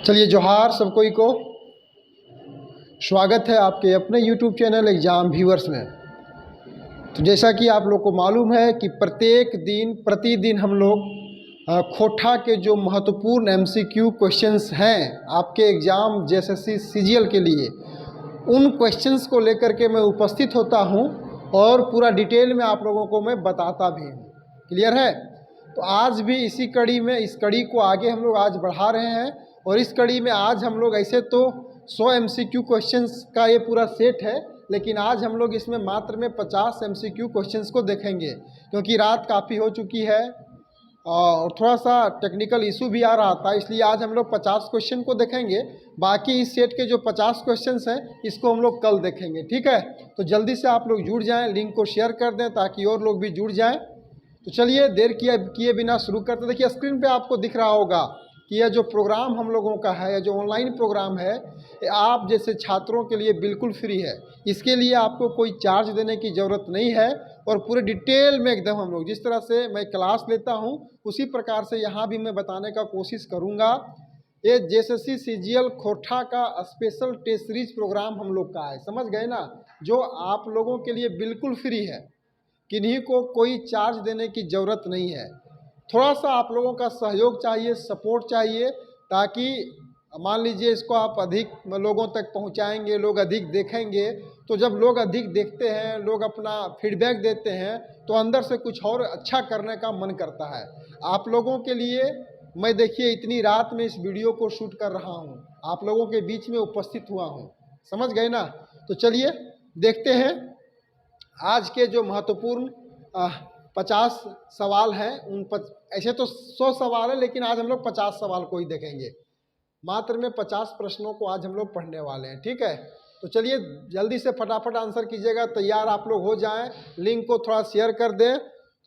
चलिए जोहार सब कोई को स्वागत है आपके अपने YouTube चैनल एग्ज़ाम व्यूअर्स में। तो जैसा कि आप लोग को मालूम है कि प्रत्येक दिन प्रतिदिन हम लोग खोटा के जो महत्वपूर्ण MCQ क्वेश्चंस हैं आपके एग्ज़ाम JSSC CGL के लिए, उन क्वेश्चंस को लेकर के मैं उपस्थित होता हूं और पूरा डिटेल में आप लोगों को मैं बताता भी हूं। क्लियर है? तो आज भी इसी कड़ी में इस कड़ी को आगे हम लोग आज बढ़ा रहे हैं और इस कड़ी में आज हम लोग ऐसे तो 100 MCQ क्वेश्चंस का ये पूरा सेट है, लेकिन आज हम लोग इसमें मात्र में 50 MCQ क्वेश्चंस को देखेंगे, क्योंकि रात काफ़ी हो चुकी है और थोड़ा सा टेक्निकल इशू भी आ रहा था, इसलिए आज हम लोग 50 क्वेश्चन को देखेंगे। बाकी इस सेट के जो 50 क्वेश्चंस हैं इसको हम लोग कल देखेंगे। ठीक है, तो जल्दी से आप लोग जुड़ जाएं, लिंक को शेयर कर दें ताकि और लोग भी जुड़ जाएं। तो चलिए देर किए बिना शुरू करते। देखिए स्क्रीन पे आपको दिख रहा होगा कि यह जो प्रोग्राम हम लोगों का है, यह जो ऑनलाइन प्रोग्राम है, आप जैसे छात्रों के लिए बिल्कुल फ्री है। इसके लिए आपको कोई चार्ज देने की ज़रूरत नहीं है और पूरे डिटेल में एकदम हम लोग जिस तरह से मैं क्लास लेता हूं उसी प्रकार से यहाँ भी मैं बताने का कोशिश करूँगा। ये JSSC CGL खोटा का स्पेशल टेस्ट सीरीज प्रोग्राम हम लोग का है, समझ गए ना, जो आप लोगों के लिए बिल्कुल फ्री है। किन्हीं को कोई चार्ज देने की ज़रूरत नहीं है। थोड़ा सा आप लोगों का सहयोग चाहिए, सपोर्ट चाहिए, ताकि मान लीजिए इसको आप अधिक लोगों तक पहुंचाएंगे, लोग अधिक देखेंगे, तो जब लोग अधिक देखते हैं, लोग अपना फीडबैक देते हैं, तो अंदर से कुछ और अच्छा करने का मन करता है। आप लोगों के लिए मैं देखिए इतनी रात में इस वीडियो को शूट कर रहा हूँ, आप लोगों के बीच में उपस्थित हुआ हूँ, समझ गए ना। तो चलिए देखते हैं आज के जो महत्वपूर्ण 50 सवाल हैं। ऐसे तो 100 सवाल है, लेकिन आज हम लोग 50 सवाल को ही देखेंगे। मात्र में 50 प्रश्नों को आज हम लोग पढ़ने वाले हैं। ठीक है, तो चलिए जल्दी से फटाफट आंसर कीजिएगा, तैयार आप लोग हो जाएं, लिंक को थोड़ा शेयर कर दें।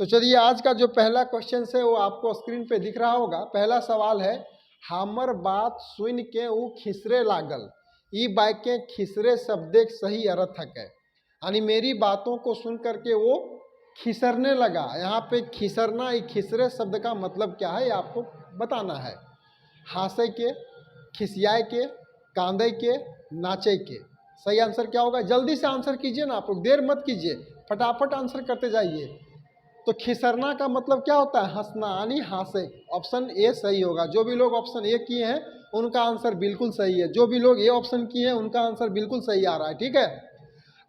तो चलिए आज का जो पहला क्वेश्चन है वो आपको स्क्रीन पे दिख रहा होगा। पहला सवाल है, हमर बात सुन के ऊ खिसरे लागल, ई बाइके खिसरे शब्द सही अर्थक है। यानी मेरी बातों को सुन करके वो खिसरने लगा। यहाँ पे खिसरना, ये खिसरे शब्द का मतलब क्या है ये आपको बताना है। हंसे के, खिसियाए के, कांदे के, नाचे के। सही आंसर क्या होगा? जल्दी से आंसर कीजिए ना, आप लोग देर मत कीजिए, फटाफट आंसर करते जाइए। तो खिसरना का मतलब क्या होता है? हंसना, यानी हंसे। ऑप्शन ए सही होगा। जो भी लोग ऑप्शन ए किए हैं उनका आंसर बिल्कुल सही है। जो भी लोग ए ऑप्शन किए हैं उनका आंसर बिल्कुल सही आ रहा है। ठीक है,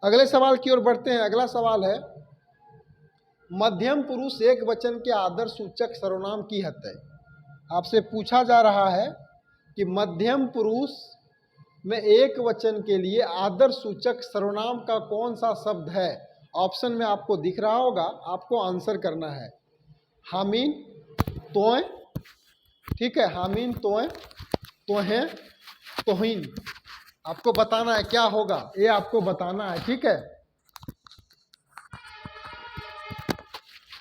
अगले सवाल की ओर बढ़ते हैं। अगला सवाल है, मध्यम पुरुष एक वचन के आदर सूचक सर्वनाम की हत है। आपसे पूछा जा रहा है कि मध्यम पुरुष में एक वचन के लिए आदर सूचक सर्वनाम का कौन सा शब्द है? ऑप्शन में आपको दिख रहा होगा, आपको आंसर करना है। हामीन, तोय, ठीक है, हामीन, तोय, तोहें, तोहिन। आपको बताना है क्या होगा, ये आपको बताना है। ठीक है,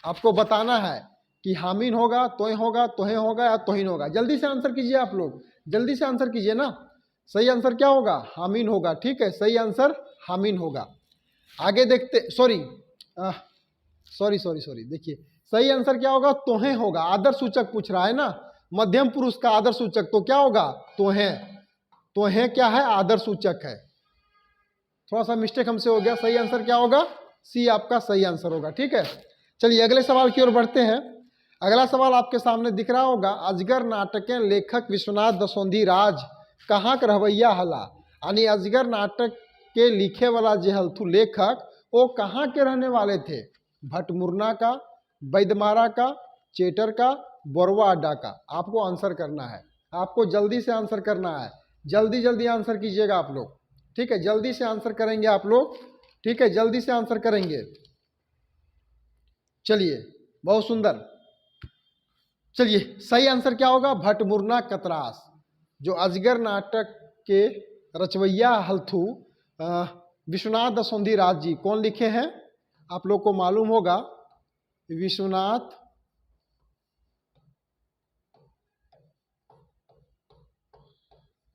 आपको बताना है कि हामीन होगा, तोय होगा, तोहे होगा या तोहिन होगा। जल्दी से आंसर कीजिए आप लोग, जल्दी से आंसर कीजिए ना। सही आंसर क्या होगा? हामीन होगा। ठीक है, सही आंसर हामीन होगा। आगे देखते, सॉरी, देखिए सही आंसर क्या होगा? तोहे होगा। आदर सूचक पूछ रहा है ना, मध्यम पुरुष का आदर सूचक, तो क्या होगा? तोहे। तोहे क्या है? आदर सूचक है। थोड़ा सा मिस्टेक हमसे हो गया। सही आंसर क्या होगा? सी आपका सही आंसर होगा। ठीक है, चलिए अगले सवाल की ओर बढ़ते हैं। अगला सवाल आपके सामने दिख रहा होगा, अजगर नाटक के लेखक विश्वनाथ दसौंधी राज कहाँ के रहवैया हला। यानी अजगर नाटक के लिखे वाला जो हलथू लेखक, वो कहाँ के रहने वाले थे? भटमुरना का, बैदमारा का, चेटर का, बोरवा अड्डा का। आपको आंसर करना है, आपको जल्दी से आंसर करना है। जल्दी जल्दी आंसर कीजिएगा आप लोग। ठीक है, जल्दी से आंसर करेंगे आप लोग। ठीक है, जल्दी से आंसर करेंगे। चलिए, बहुत सुंदर। चलिए सही आंसर क्या होगा? भटमुरना कतरास। जो अजगर नाटक के रचवैया हलथू विश्वनाथ दसौंधी राज जी कौन लिखे हैं? आप लोग को मालूम होगा, विश्वनाथ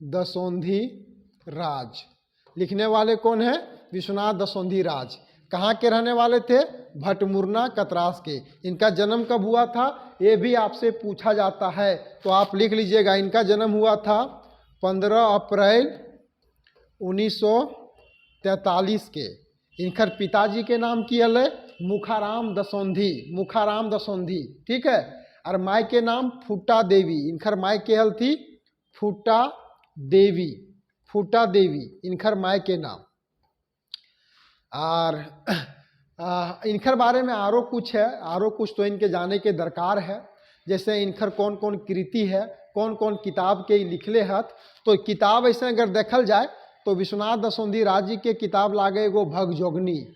दसौंधी राज। लिखने वाले कौन है? विश्वनाथ दसौंधी राज। कहाँ के रहने वाले थे? भटमुरना कतरास के। इनका जन्म कब हुआ था ये भी आपसे पूछा जाता है, तो आप लिख लीजिएगा। इनका जन्म हुआ था 15 अप्रैल 1943 के। इनकर पिताजी के नाम की हल मुखाराम दसौंधी, मुखाराम दसौंधी, ठीक है। और माई के नाम फूटा देवी, इनकर माई के हल थी फूटा देवी, फूटा देवी इनकर माई के नाम। और इनकर बारे में आरो कुछ है, आरो कुछ तो इनके जाने के दरकार है। जैसे इनकर कौन कौन कृति है, कौन कौन किताब के लिखले हत। तो किताब ऐसे अगर देखल जाए तो विश्वनाथ दसौंधी राजी के किताब लागे एगो भगजोगनी,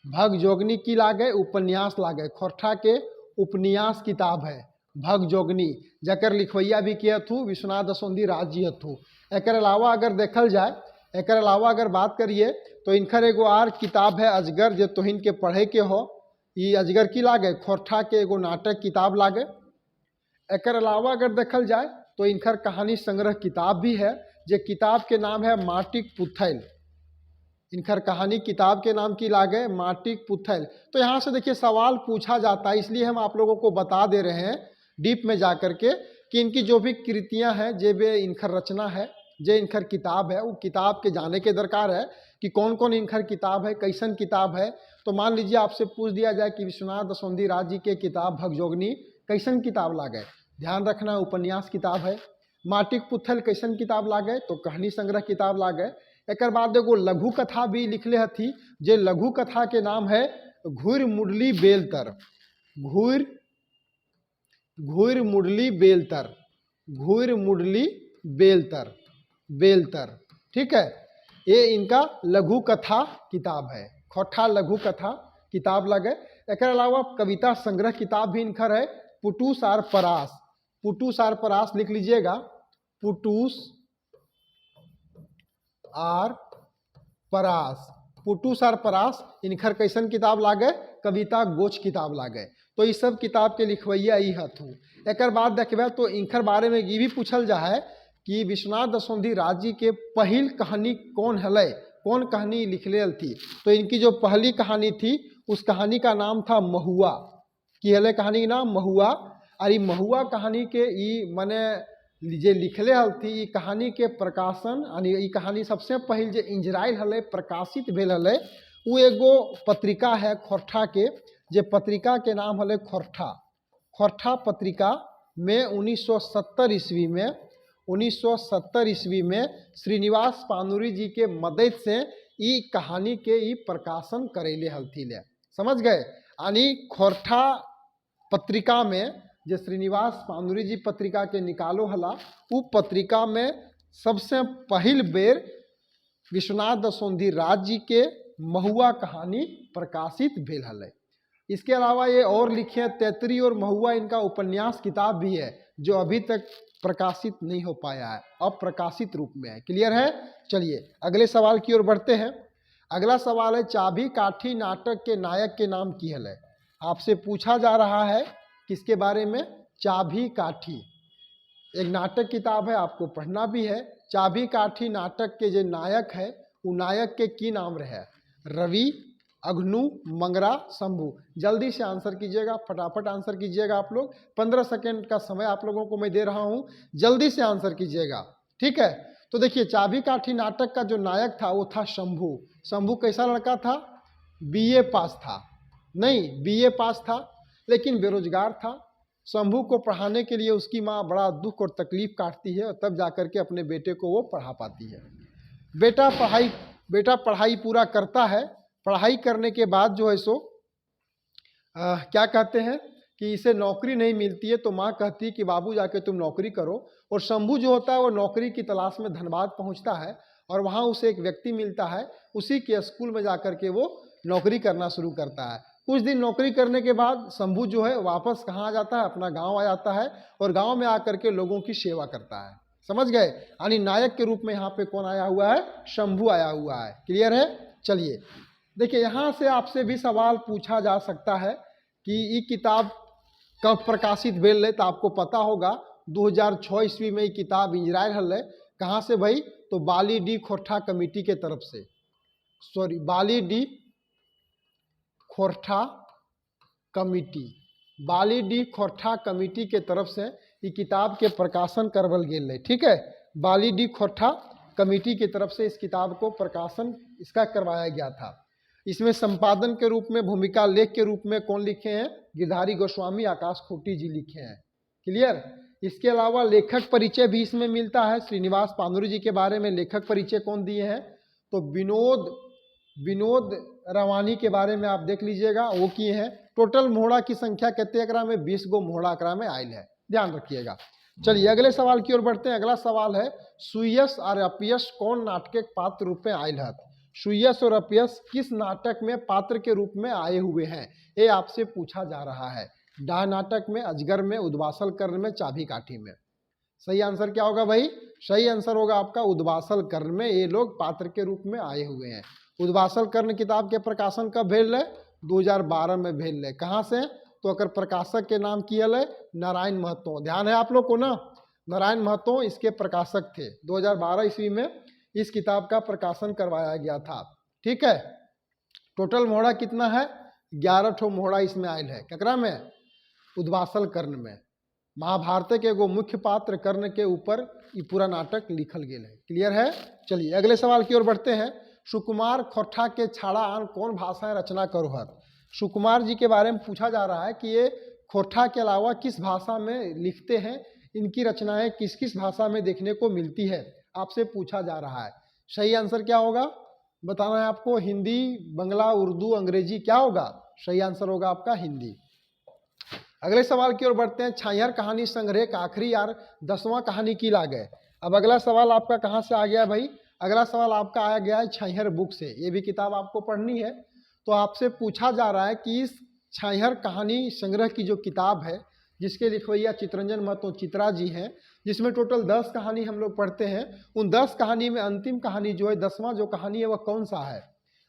भगजोगनी की लागे, उपन्यास लागे, खोरठा के उपन्यास किताब है भगजोगनी, जकर लिखवैया भी किया थू विश्वनाथ दसौंधी राजी हथू। एक अलावा अगर देखल जाए, एक अलावा अगर बात करिए तो इनकर एगो आर किताब है अजगर, जो तोहिन के पढ़े के हो। ये अजगर की लागे खोरठा के एगो नाटक किताब लागे। एक अलावा अगर देखल जाए तो इनकर कहानी संग्रह किताब भी है, जो किताब के नाम है माटिक पुथैल। इनकर कहानी किताब के नाम की लागे माटिक पुथैल। तो यहाँ से देखिए सवाल पूछा जाता है, इसलिए हम आप लोगों को बता दे रहे हैं डीप में जा कर के कि इनकी जो भी कृतियाँ हैं, जे भी इनकर रचना है, जे इनकर किताब है, वो किताब के जाने के दरकार है कि कौन कौन इनकर किताब है, कैसन किताब है। तो मान लीजिए आपसे पूछ दिया जाए कि विश्वनाथ दसौंधी राजी के किताब भगजोगनी कैसन किताब लागे, ध्यान रखना उपन्यास किताब है। माटिक पुथल कैसन किताब लागे, तो कहानी संग्रह किताब लागे। एक बाद एगो लघु कथा भी लिखले हथी, जे लघु कथा के नाम है घुर मुरली बेलतर, घुर घुर मुरली बेलतर, घुर मुरली बेलतर, बेलतर, ठीक है। ये इनका लघु कथा किताब है, खोठा लघु कथा किताब लगे। एक अलावा कविता संग्रह किताब भी इनकर है पुटूस आर परास, पुटूस आर परास लिख लीजिएगा, पुटूस आर परास, पुटूस आर परास इनकर कैसन किताब लागे, कविता गोच किताब लागे। तो ये सब किताब के लिखवैया ही हथू। एक बाद देखबे तो इनकर बारे में ये भी पूछल जा है कि विश्वनाथ दसौंधी राजी के पहल कहानी कौन हलै, कौन कहानी लिखले थी। तो इनकी जो पहली कहानी थी उस कहानी का नाम था महुआ, की हलै कहानी का नाम महुआ। और ये महुआ कहानी के ई मने जे लिखले हल थी, ई कहानी के प्रकाशन यानी ई कहानी सबसे पहल जे इंजराइल हलै, प्रकाशित भेल हलै, वो एगो पत्रिका है खोरठा के, जे पत्रिका के नाम हलै खोरठा। खोरठा पत्रिका में 1970 ईस्वी में 1970 ईस्वी में श्रीनिवास पानुरी जी के मदद से ई कहानी के ई प्रकाशन करेले हलथी ले, समझ गए। यानी खोरठा पत्रिका में जो श्रीनिवास पानुरी जी पत्रिका के निकालो हला, वो पत्रिका में सबसे पहल बेर विश्वनाथ दसौंधी राजी के महुआ कहानी प्रकाशित भेल हलै। इसके अलावा ये और लिखे तेतरी और महुआ, इनका उपन्यास किताब भी है जो अभी तक प्रकाशित नहीं हो पाया है, अब प्रकाशित रूप में है। क्लियर है। चलिए अगले सवाल की ओर बढ़ते हैं। अगला सवाल है चाभी काठी नाटक के नायक के नाम की हलै। आपसे पूछा जा रहा है किसके बारे में, चाभी काठी। एक नाटक किताब है, आपको पढ़ना भी है। चाभी काठी नाटक के जो नायक है वो नायक के की नाम रहे, रवि, अघनु, मंगरा, शंभू। जल्दी से आंसर कीजिएगा, फटाफट आंसर कीजिएगा आप लोग। 15 सेकेंड का समय आप लोगों को मैं दे रहा हूं, जल्दी से आंसर कीजिएगा, ठीक है। तो देखिए चाबी काठी नाटक का जो नायक था वो था शंभू। शंभू कैसा लड़का था, बीए पास था, नहीं बीए पास था लेकिन बेरोजगार था। शंभू को पढ़ाने के लिए उसकी माँ बड़ा दुख और तकलीफ काटती है और तब जाकर के अपने बेटे को वो पढ़ा पाती है। बेटा पढ़ाई पूरा करता है। पढ़ाई करने के बाद जो है सो क्या कहते हैं कि इसे नौकरी नहीं मिलती है, तो माँ कहती है कि बाबू जाके तुम नौकरी करो। और शंभू जो होता है वो नौकरी की तलाश में धनबाद पहुँचता है और वहाँ उसे एक व्यक्ति मिलता है, उसी के स्कूल में जाकर के वो नौकरी करना शुरू करता है। कुछ दिन नौकरी करने के बाद शंभू जो है वापस कहाँ आ जाता है, अपना गाँव आ जाता है और गाँव में आकर के लोगों की सेवा करता है। समझ गए। यानी नायक के रूप में यहाँ पे कौन आया हुआ है, शंभू आया हुआ है। क्लियर है। चलिए देखिए यहाँ से आपसे भी सवाल पूछा जा सकता है कि ये किताब कब प्रकाशित भेल है, तो आपको पता होगा 2006 ईस्वी में ये किताब इंजरायल हल है। कहाँ से भाई, तो बाली डी खोरठा कमेटी के तरफ से, सॉरी बाली डी खोरठा कमेटी, बाली डी खोरठा कमेटी के तरफ से ये किताब के प्रकाशन करवल गेल है। ठीक है, बाली डी खोरठा कमेटी की तरफ से इस किताब को प्रकाशन इसका करवाया गया था। इसमें संपादन के रूप में, भूमिका लेख के रूप में कौन लिखे हैं? गिरधारी गोस्वामी, आकाश खूंटी जी लिखे हैं। क्लियर। इसके अलावा लेखक परिचय भी इसमें मिलता है। श्रीनिवास पानुरी जी के बारे में लेखक परिचय कौन दिए हैं? तो विनोद रवानी के बारे में आप देख लीजिएगा, वो किए हैं। टोटल मोहड़ा की संख्या कहते हैं एकरा में 20 गो मोहड़ा एकरा में आयल है, ध्यान रखिएगा। चलिए अगले सवाल की ओर बढ़ते हैं। अगला सवाल है, सुयस और अपयस कौन नाटक पात्र रूप में आयल है? सुयस और अपयस किस नाटक में पात्र के रूप में आए हुए हैं, ये आपसे पूछा जा रहा है। डाह नाटक में, अजगर में, उद्वासल कर्ण में, चाबी काठी में। सही आंसर क्या होगा भाई? सही आंसर होगा आपका उद्वासल कर्ण में ये लोग पात्र के रूप में आए हुए हैं। उद्वासल कर्ण किताब के प्रकाशन कब भेल है? 2012 में भेल है। कहाँ से? तो अगर प्रकाशक के नाम किया है नारायण महतो। ध्यान है आप लोग को ना, नारायण महतो इसके प्रकाशक थे। 2012 ईस्वी में इस किताब का प्रकाशन करवाया गया था। ठीक है। टोटल मोहड़ा कितना है? 11 ठो मोहड़ा इसमें आयल है। ककरा में? उद्वासल कर्ण में। महाभारत के एगो मुख्य पात्र कर्ण के ऊपर ये पूरा नाटक लिखल गेल है। क्लियर है। चलिए अगले सवाल की ओर बढ़ते हैं। सुकुमार खोरठा के छाड़ा आन कौन भाषाएं रचना करो हर? सुकुमार जी के बारे में पूछा जा रहा है कि ये खोरठा के अलावा किस भाषा में लिखते हैं, इनकी रचनाएं किस किस भाषा में देखने को मिलती है, आपसे पूछा जा रहा है। सही आंसर क्या होगा बताना है आपको? हिंदी, बंगला, उर्दू, अंग्रेजी। क्या होगा? सही आंसर होगा आपका हिंदी। अगले सवाल की ओर बढ़ते हैं। छायर कहानी संग्रह का आखिरी यार 10वां कहानी की ला गए। अब अगला सवाल आपका कहाँ से आ गया भाई? अगला सवाल आपका आया गया है छायर बुक से। ये भी किताब आपको पढ़नी है। तो आपसे पूछा जा रहा है कि इस छायर कहानी संग्रह की जो किताब है, जिसके लिखवैया चितरंजन महतो चित्रा जी हैं, जिसमें टोटल 10 कहानी हम लोग पढ़ते हैं, उन 10 कहानी में अंतिम कहानी जो है, 10वां जो कहानी है वह कौन सा है?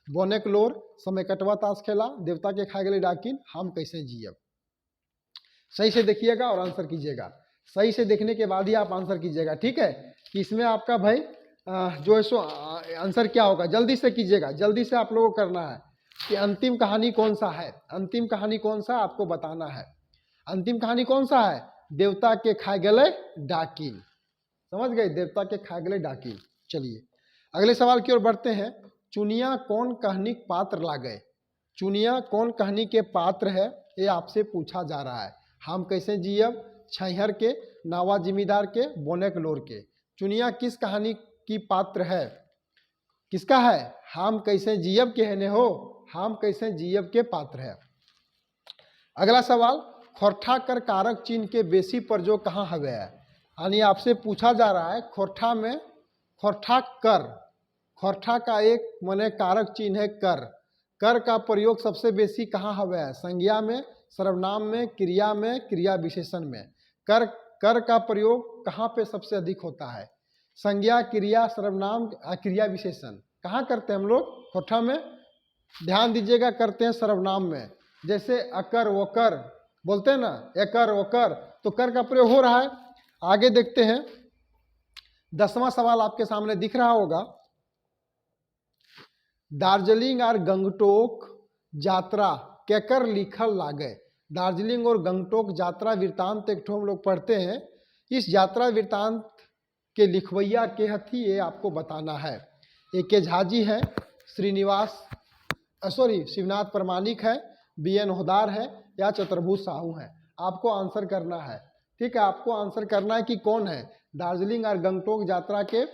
बोनेक लोर, समय कटवा ताश खेला, देवता के खाए गले डाकिन, हम कैसे जियब। सही से देखिएगा और आंसर कीजिएगा। सही से देखने के बाद ही आप आंसर कीजिएगा। ठीक है। कि इसमें आपका भाई जो है सो आंसर क्या होगा, जल्दी से कीजिएगा। जल्दी से आप लोगों को करना है कि अंतिम कहानी कौन सा है। अंतिम कहानी कौन सा आपको बताना है। अंतिम कहानी कौन सा है? देवता के खाए गले डाकिन। समझ गए? देवता के खाए गले डाकिन। चलिए अगले सवाल की ओर बढ़ते हैं। चुनिया कौन कहानी पात्र ला गए? चुनिया कौन कहानी के पात्र है, ये आपसे पूछा जा रहा है। हम कैसे जियब, छहर के, नावा जिमीदार के, बोनेक लोर के। चुनिया किस कहानी की पात्र है? किसका है? हम कैसे जियब के है ने हो, हम कैसे जियब के पात्र है। अगला सवाल, खोरठा कर कारक चिन्ह के बेसी पर जो कहाँ हवे है? यानी आपसे पूछा जा रहा है खोरठा में खोरठा कर, खोरठा का एक माने कारक चिन्ह है कर। कर का प्रयोग सबसे बेसी कहाँ हवे है? संज्ञा में, सर्वनाम में, क्रिया में, क्रिया विशेषण में। कर का प्रयोग कहाँ पे सबसे अधिक होता है? संज्ञा, क्रिया, सर्वनाम, क्रिया विशेषण। कहाँ करते हैं हम लोग? खोरठा में। ध्यान दीजिएगा, करते हैं सर्वनाम में। जैसे अकर वकर बोलते हैं ना, एकर ओकर, तो कर का प्रयोग हो रहा है। आगे देखते हैं। 10वां सवाल आपके सामने दिख रहा होगा। दार्जिलिंग और गंगटोक यात्रा केकर लिखल लागे? दार्जिलिंग और गंगटोक यात्रा वृत्तांत एक ठो हम लोग पढ़ते हैं। इस यात्रा वृत्तांत के लिखवैया के हथी, ये आपको बताना है। एक के झा जी है, शिवनाथ प्रमाणिक है, BN होदार है, या चतुर्भुज साहू है। आपको आंसर करना है। ठीक है। आपको आंसर करना है कि कौन है दार्जिलिंग और गंगटोक यात्रा के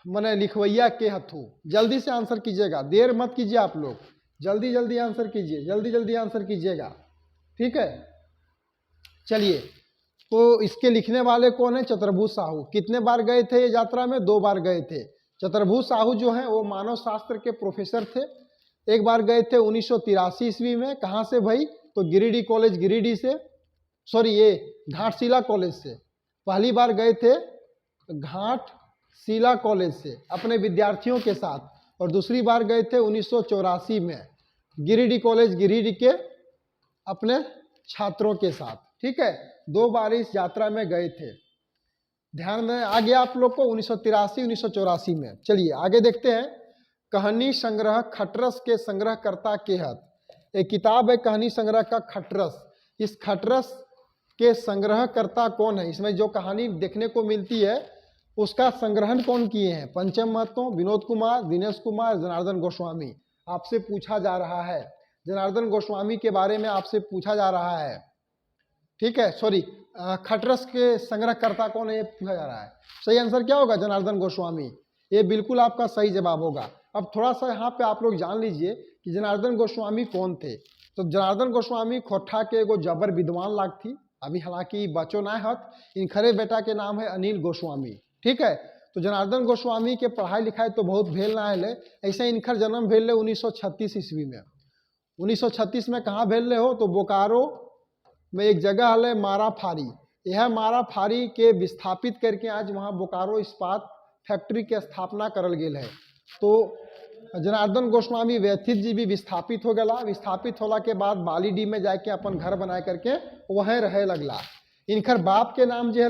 मने लिखवैया के हथू। जल्दी से आंसर कीजिएगा, देर मत कीजिए आप लोग। जल्दी जल्दी आंसर कीजिए, जल्दी जल्दी आंसर कीजिएगा। ठीक है। चलिए, तो इसके लिखने वाले कौन है? चतुर्भुज साहू। कितने बार गए थे ये यात्रा में? 2 बार गए थे। चतुर्भुज साहू जो है वो मानव शास्त्र के प्रोफेसर थे। एक बार गए थे 1983 ईस्वी में। कहाँ से भाई? तो गिरिडीह कॉलेज, गिरिडीह से, ये घाटशिला कॉलेज से। पहली बार गए थे घाटशिला कॉलेज से अपने विद्यार्थियों के साथ, और दूसरी बार गए थे 1984 में गिरिडीह कॉलेज, गिरिडीह के अपने छात्रों के साथ। ठीक है। 2 बार इस यात्रा में गए थे। ध्यान में आ गया आप लोग को? 1983 1984 में। चलिए आगे देखते हैं। कहानी संग्रह खटरस के संग्रहकर्ता के हत। एक किताब है कहानी संग्रह का खटरस। इस खटरस के संग्रहकर्ता कौन है? इसमें जो कहानी देखने को मिलती है उसका संग्रहण कौन किए हैं? पंचम महतो, विनोद कुमार, दिनेश कुमार, जनार्दन गोस्वामी। आपसे पूछा जा रहा है, जनार्दन गोस्वामी के बारे में आपसे पूछा जा रहा है। ठीक है, सॉरी, खटरस के संग्रहकर्ता कौन है ये पूछा जा रहा है। सही आंसर क्या होगा? जनार्दन गोस्वामी। ये बिल्कुल आपका सही जवाब होगा। अब थोड़ा सा यहाँ पे आप लोग जान लीजिए कि जनार्दन गोस्वामी कौन थे। तो जनार्दन गोस्वामी खोट्ठा के एगो जबर विद्वान लाग थी। अभी हालांकि बचो ना हत, इनखरे बेटा के नाम है अनिल गोस्वामी। ठीक है, तो जनार्दन गोस्वामी के पढ़ाई लिखाई तो बहुत भेल ना है। ऐसे इनखर जन्म भेल 1936 ईस्वी में। 1936 में कहाँ भेल हो? तो बोकारो में एक जगह है माराफारी। यह माराफारी के विस्थापित करके आज वहाँ बोकारो इस्पात फैक्ट्री के स्थापना करल गेल है। तो जनार्दन गोस्वामी व्यथित जी भी विस्थापित हो गया। विस्थापित होला के बाद बालीडीह में जाके अपन घर बना करके वहीं रहे लगला। इनकर बाप के नाम जो है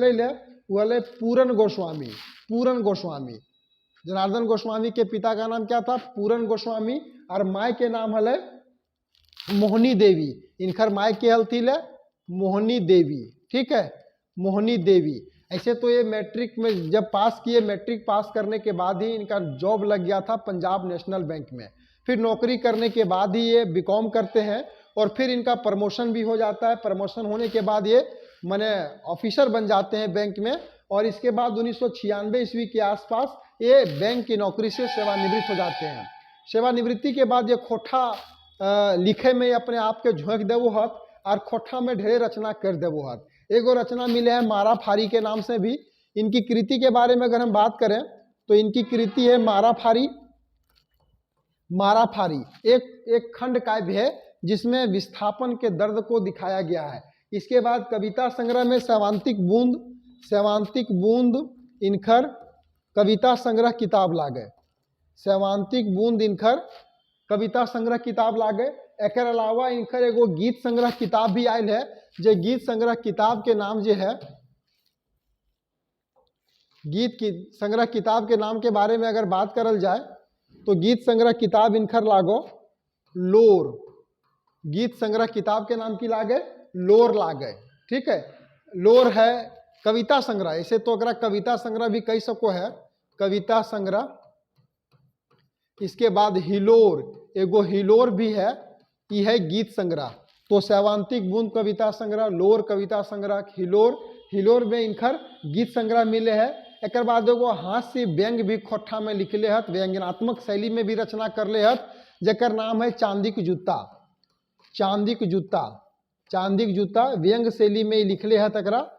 वो है पूरन गोस्वामी। पूरन गोस्वामी, जनार्दन गोस्वामी के पिता का नाम क्या था? पूरन गोस्वामी। और माय के नाम है मोहनी देवी। इनकर माय के हल थी मोहनी देवी। ठीक है, मोहनी देवी। ऐसे तो ये मैट्रिक में जब पास किए, मैट्रिक पास करने के बाद ही इनका जॉब लग गया था पंजाब नेशनल बैंक में। फिर नौकरी करने के बाद ही ये बीकॉम करते हैं और फिर इनका प्रमोशन भी हो जाता है। प्रमोशन होने के बाद ये माने ऑफिसर बन जाते हैं बैंक में। और इसके बाद 1996 ईस्वी के आसपास ये बैंक की नौकरी से सेवानिवृत्त हो जाते हैं। सेवानिवृत्ति के बाद ये खोठा लिखे में अपने आप के झोंक देवो हत और खोठा में ढेर रचना कर देवो हत। एगो रचना मिले है माराफारी के नाम से भी। इनकी कृति के बारे में अगर हम बात करें तो इनकी कृति है माराफारी। माराफारी एक खंड काव्य है जिसमें विस्थापन के दर्द को दिखाया गया है। इसके बाद कविता संग्रह में सैवांतिक बूंद इनखर कविता संग्रह किताब लागे। सैवांतिक बूंद इनखर कविता संग्रह किताब लागे। एक अलावा इनकर एगो गीत संग्रह किताब भी आयल है। जो गीत संग्रह किताब के नाम जो है, गीत की संग्रह किताब के नाम के बारे में अगर बात करल जाए तो गीत संग्रह किताब इनखर लागो लोर। गीत संग्रह किताब के नाम की लागे लोर लागे। ठीक है, लोर है कविता संग्रह। ऐसे तो अगर कविता संग्रह भी कई सको है, कविता संग्रह। इसके बाद हिलोर, एगो हिलोर भी है, ये है गीत संग्रह। तो सैवांतिक बूंद कविता संग्रह, लोर कविता संग्रह, हिलोर में इनखर गीत संग्रह मिले है। एक बाद एगो हास्य व्यंग भी खोठा में लिखले हत, व्यंग्यात्मक शैली में भी रचना करले हत, जकर नाम है चांदी के जूता। चांदी के जूता, चांदी के जूता व्यंग शैली में लिखले हत। एकरा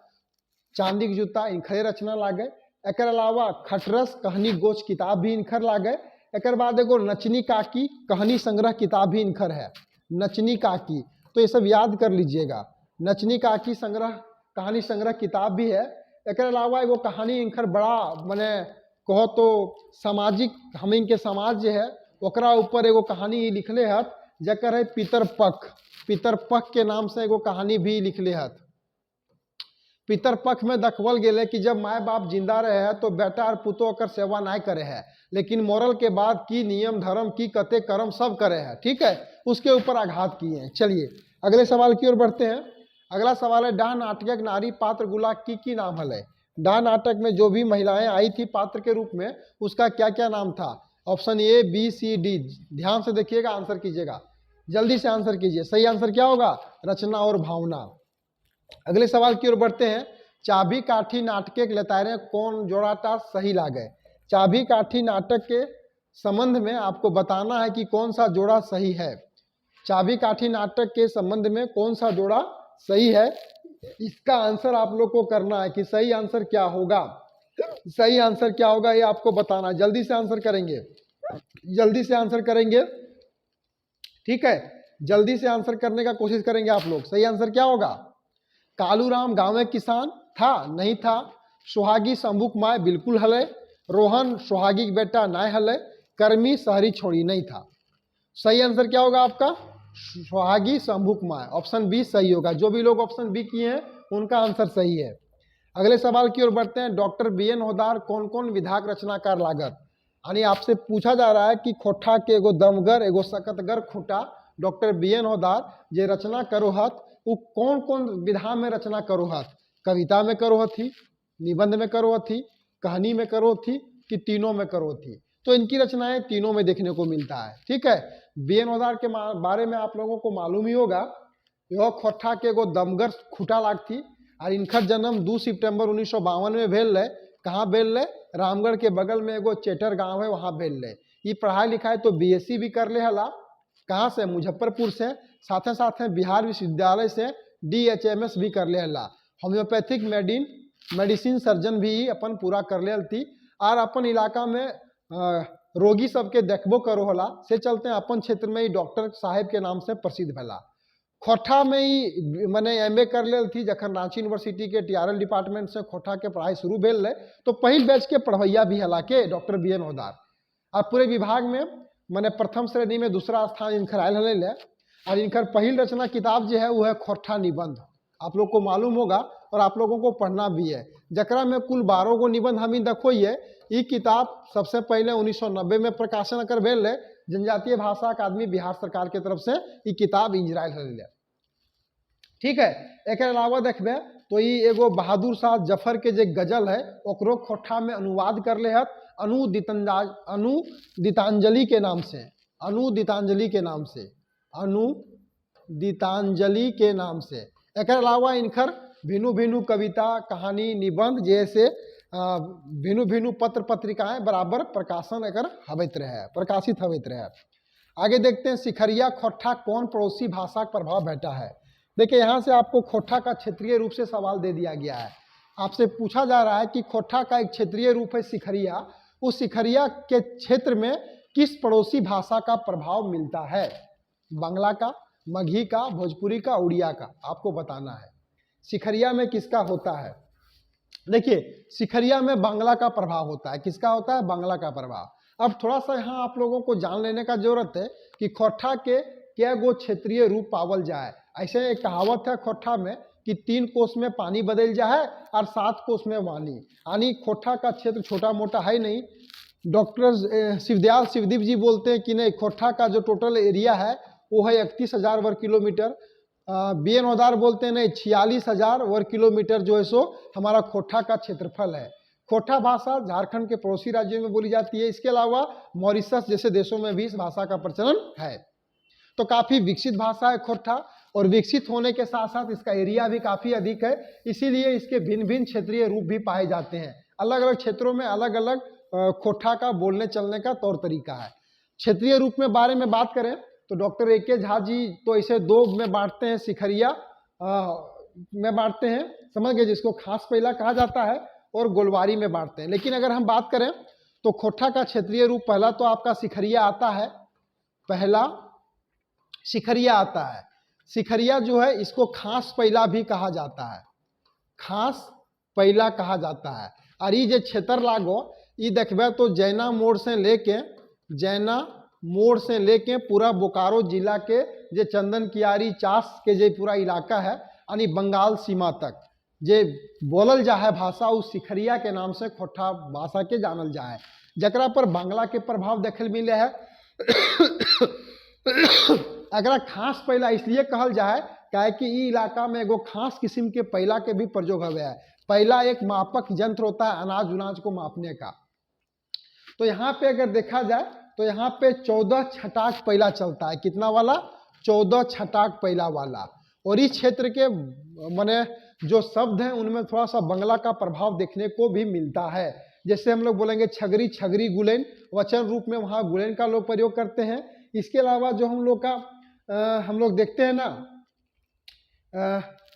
चांदी के जूता इनखरे रचना लागे। एक अलावा खटरस कहानी गोच किताब भी इनखर लागे। एक बाद एगो नचनी काकी कहानी संग्रह किताब भी इनखर है। नचनी काकी, तो ये सब याद कर लीजिएगा। नचनी काकी संग्रह कहानी संग्रह किताब भी है। एक अलावा एगो कहानी इनखर बड़ा माने कहो तो सामाजिक, हम इनके समाज जो है ओकरा ऊपर एगो कहानी लिखले हत, जकर है पितरपख। पितरपख के नाम से एगो कहानी भी लिखले हत। पितरपख में दखवल गेले कि जब माए बाप जिंदा रहे हैं तो बेटा और पुतो ओकर सेवा नहीं करे है, लेकिन मरल के बाद की नियम धर्म की कते कर्म सब करे हैं। ठीक है, उसके ऊपर आघात किए हैं। चलिए अगले सवाल की ओर बढ़ते हैं। अगला सवाल है डाह नाटक नारी पात्र गुला की नाम है। डाह नाटक में जो भी महिलाएं आई थी पात्र के रूप में, उसका क्या क्या नाम था? Option A B C D. ध्यान से देखिएगा, आंसर कीजिएगा, जल्दी से आंसर कीजिए। सही आंसर क्या होगा? रचना और भावना। अगले सवाल की ओर बढ़ते हैं। चाबी काठी नाटक के लतारे कौन जोड़ाटा सही लागे? चाबी काठी नाटक के संबंध में आपको बताना है कि कौन सा जोड़ा सही है। चाबी काठी नाटक के संबंध में कौन सा जोड़ा सही है, इसका आंसर आप लोग को करना है कि सही आंसर क्या होगा। सही आंसर क्या होगा ये आपको बताना है। जल्दी से आंसर करेंगे, जल्दी से आंसर करेंगे। ठीक है, जल्दी से आंसर करने का कोशिश करेंगे आप लोग। सही आंसर क्या होगा? कालूराम गाँव में किसान था, नहीं था। सुहागी शंभुक माय बिल्कुल हले। रोहन सुहागी के बेटा नाय हले। कर्मी शहरी छोड़ी नहीं था। सही आंसर क्या होगा आपका? Suhagi Shambhuk my. Option B सही होगा। जो भी लोग ऑप्शन बी किए हैं उनका आंसर सही है। अगले सवाल की ओर बढ़ते हैं। डॉक्टर बी एन होदार कौन कौन विधायक रचनाकार लागत? यानी आपसे पूछा जा रहा है कि खोठा के एगो दमगर एगो सकतगर खूटा डॉक्टर बी एन होदार जे रचना करो हत, वो कौन कौन विधा में रचना करो हत? कविता में करो हथी, निबंध में करो हथी, कहनी में करो थी कि तीनों में करो थी। तो इनकी रचनाएं तीनों में देखने को मिलता है। ठीक है, बी.एन. ओदार के बारे में आप लोगों को मालूम ही होगा। यह खोट्ठा के एगो दमगर खुटा लाग थी और इनकर जन्म 2 सितंबर 1952 में भेल रहे। कहाँ भेल रहे? रामगढ़ के बगल में एगो चेटर गांव है, वहाँ भेल रहे। ये पढ़ाई लिखाई तो बीएससी भी कर ले हला। कहाँ से? मुजफ्फरपुर से। साथ साथ बिहार विश्वविद्यालय से DHMS भी कर ले हला। होम्योपैथिक मेडिसिन सर्जन भी अपन पूरा कर ले थी। और अपन इलाका में रोगी सबके देखबो करो होला, से चलते अपन क्षेत्र में ही डॉक्टर साहेब के नाम से प्रसिद्ध भला। खोट्ठा में ही मैंने MA कर ले थी। जखन रांची यूनिवर्सिटी के TRL डिपार्टमेंट से खोट्ठा के पढ़ाई शुरू भेल रहे, तो पहिल बैच के पढ़वैया भी हला के डॉक्टर B.N. ओदार। और पूरे विभाग में मैंने प्रथम श्रेणी में दूसरा स्थान इनकर आयल हले। और इनकर पहिल रचना किताब जो है वो है खोट्ठा निबंध। आप लोग को मालूम होगा और आप लोगों को पढ़ना भी है। जकरा में कुल 12 गो निबंध हम देखो ये किताब सबसे पहले 1990 में प्रकाशन कर भेल रहे। जनजातीय भाषा अकादमी बिहार सरकार के तरफ से ये किताब इंजरायल हले। ठीक है, एक अलावा देखबे तो ये एगो बहादुर शाह जफर के जो गजल है ओकरो खोट्ठा में अनुवाद कर ले है अनुदितांजलि के नाम से। अनुदितांजलि के नाम से। एक अलावा इनकर भिन्न भिन्न कविता, कहानी, निबंध जैसे भिन्न भिन्न पत्र पत्रिकाएं बराबर प्रकाशन एकर हवैत रहे, प्रकाशित हवैत रहे। आगे देखते हैं सिखरिया खोट्ठा कौन पड़ोसी भाषा का प्रभाव बैठा है। देखिए यहाँ से आपको खोट्ठा का क्षेत्रीय रूप से सवाल दे दिया गया है। आपसे पूछा जा रहा है कि खोट्ठा का एक क्षेत्रीय रूप है सिखरिया। उस सिखरिया के क्षेत्र में किस पड़ोसी भाषा का प्रभाव मिलता है? बांग्ला का, मगही का, भोजपुरी का, उड़िया का, आपको बताना है। सिखरिया में किसका होता है? देखिए सिखरिया में बांग्ला का प्रभाव होता है। किसका होता है? बांग्ला का प्रभाव। अब थोड़ा सा यहाँ आप लोगों को जान लेने का जरूरत है कि खोट्ठा के क्या गो क्षेत्रीय रूप पावल जाए। ऐसे एक कहावत है खोट्ठा में कि 3 कोस में पानी बदल जाए और 7 कोस में वाणी। यानी खोट्ठा का क्षेत्र छोटा मोटा है नहीं। डॉक्टर शिवदयाल शिवदीप जी बोलते हैं कि नहीं, खोट्ठा का जो टोटल एरिया है वो है 31,000 वर्ग किलोमीटर। B.N. ओदार बोलते हैं नहीं, 46,000 वर्ग किलोमीटर जो है सो हमारा खोट्ठा का क्षेत्रफल है। खोट्ठा भाषा झारखंड के पड़ोसी राज्यों में बोली जाती है। इसके अलावा मॉरिशस जैसे देशों में भी इस भाषा का प्रचलन है। तो काफ़ी विकसित भाषा है खोट्ठा, और विकसित होने के साथ साथ इसका एरिया भी काफ़ी अधिक है। इसीलिए इसके भिन्न भिन्न क्षेत्रीय रूप भी पाए जाते हैं। अलग अलग क्षेत्रों में अलग अलग खोट्ठा का बोलने चलने का तौर तरीका है। क्षेत्रीय रूप में बारे में बात करें तो डॉक्टर A.K. झा जी तो इसे 2 में बांटते हैं, सिखरिया में बांटते हैं, समझ गए, जिसको खास पहिला कहा जाता है, और गोलवारी में बांटते हैं। लेकिन अगर हम बात करें तो खोट्ठा का क्षेत्रीय रूप पहला तो आपका सिखरिया आता है। पहला सिखरिया आता है। सिखरिया जो है इसको खास पहिला भी कहा जाता है। खास पहिला कहा जाता है। और ये जो क्षेत्र लागो ये देखबे तो जैना मोड़ से लेके पूरा बोकारो जिला के जे चंदन कियारी चास के जे पूरा इलाका है, यानी बंगाल सीमा तक जे बोलल जा है भाषा उस सिखरिया के नाम से खोट्ठा भाषा के जानल जा है। जकरा पर बांग्ला के प्रभाव देखे मिले है। अगर खास पहिला इसलिए कहल जाए काहे कि ई इलाका में एगो खास किस्म के पहिला के भी प्रयोग हुआ है। पहिला एक मापक यंत्र होता है अनाज उनाज को मापने का। तो यहाँ पे अगर देखा जाए तो यहाँ पे 14 छटाक पहिला चलता है। कितना वाला? 14 छटाक पहिला वाला। और इस क्षेत्र के माने जो शब्द हैं उनमें थोड़ा सा बांग्ला का प्रभाव देखने को भी मिलता है। जैसे हम लोग बोलेंगे छगरी, छगरी गुलेन, वचन रूप में वहाँ गुलेन का लोग प्रयोग करते हैं। इसके अलावा जो हम लोग देखते हैं ना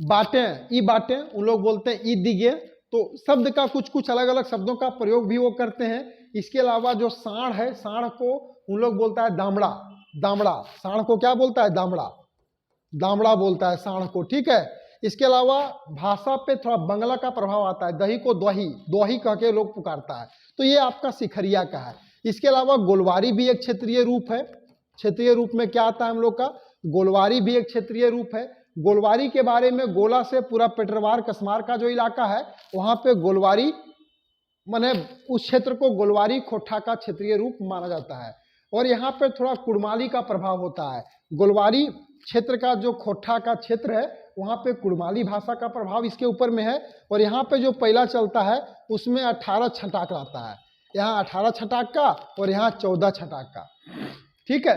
बाटें, ई बाटें, उन लोग बोलते हैं ई दिगे। तो शब्द का कुछ कुछ अलग अलग शब्दों का प्रयोग भी वो करते हैं। इसके अलावा जो साढ़ है, साढ़ को उन लोग बोलता है दामड़ा। दामड़ा, साढ़ को क्या बोलता है? दामड़ा। दामड़ा बोलता है साढ़ को। ठीक है। इसके अलावा भाषा पे थोड़ा बांग्ला का प्रभाव आता है। दही को दोही, दोही कह के लोग पुकारता है। तो ये आपका सिखरिया का है। इसके अलावा गोलवारी भी एक क्षेत्रीय रूप है। क्षेत्रीय रूप में क्या आता है हम लोग का? गोलवारी भी एक क्षेत्रीय रूप है। गोलवारी के बारे में गोला से पूरा पेटरवार कसमार का जो इलाका है वहाँ पे गोलवारी माने उस क्षेत्र को गोलवारी खोट्ठा का क्षेत्रीय रूप माना जाता है। और यहाँ पे थोड़ा कुड़माली का प्रभाव होता है। गोलवारी क्षेत्र का जो खोट्ठा का क्षेत्र है वहाँ पे कुड़माली भाषा का प्रभाव इसके ऊपर में है। और यहाँ पे जो पहला चलता है उसमें 18 छटाक आता है, यहाँ 18 छटाक का और यहाँ 14 छटाक का। ठीक है,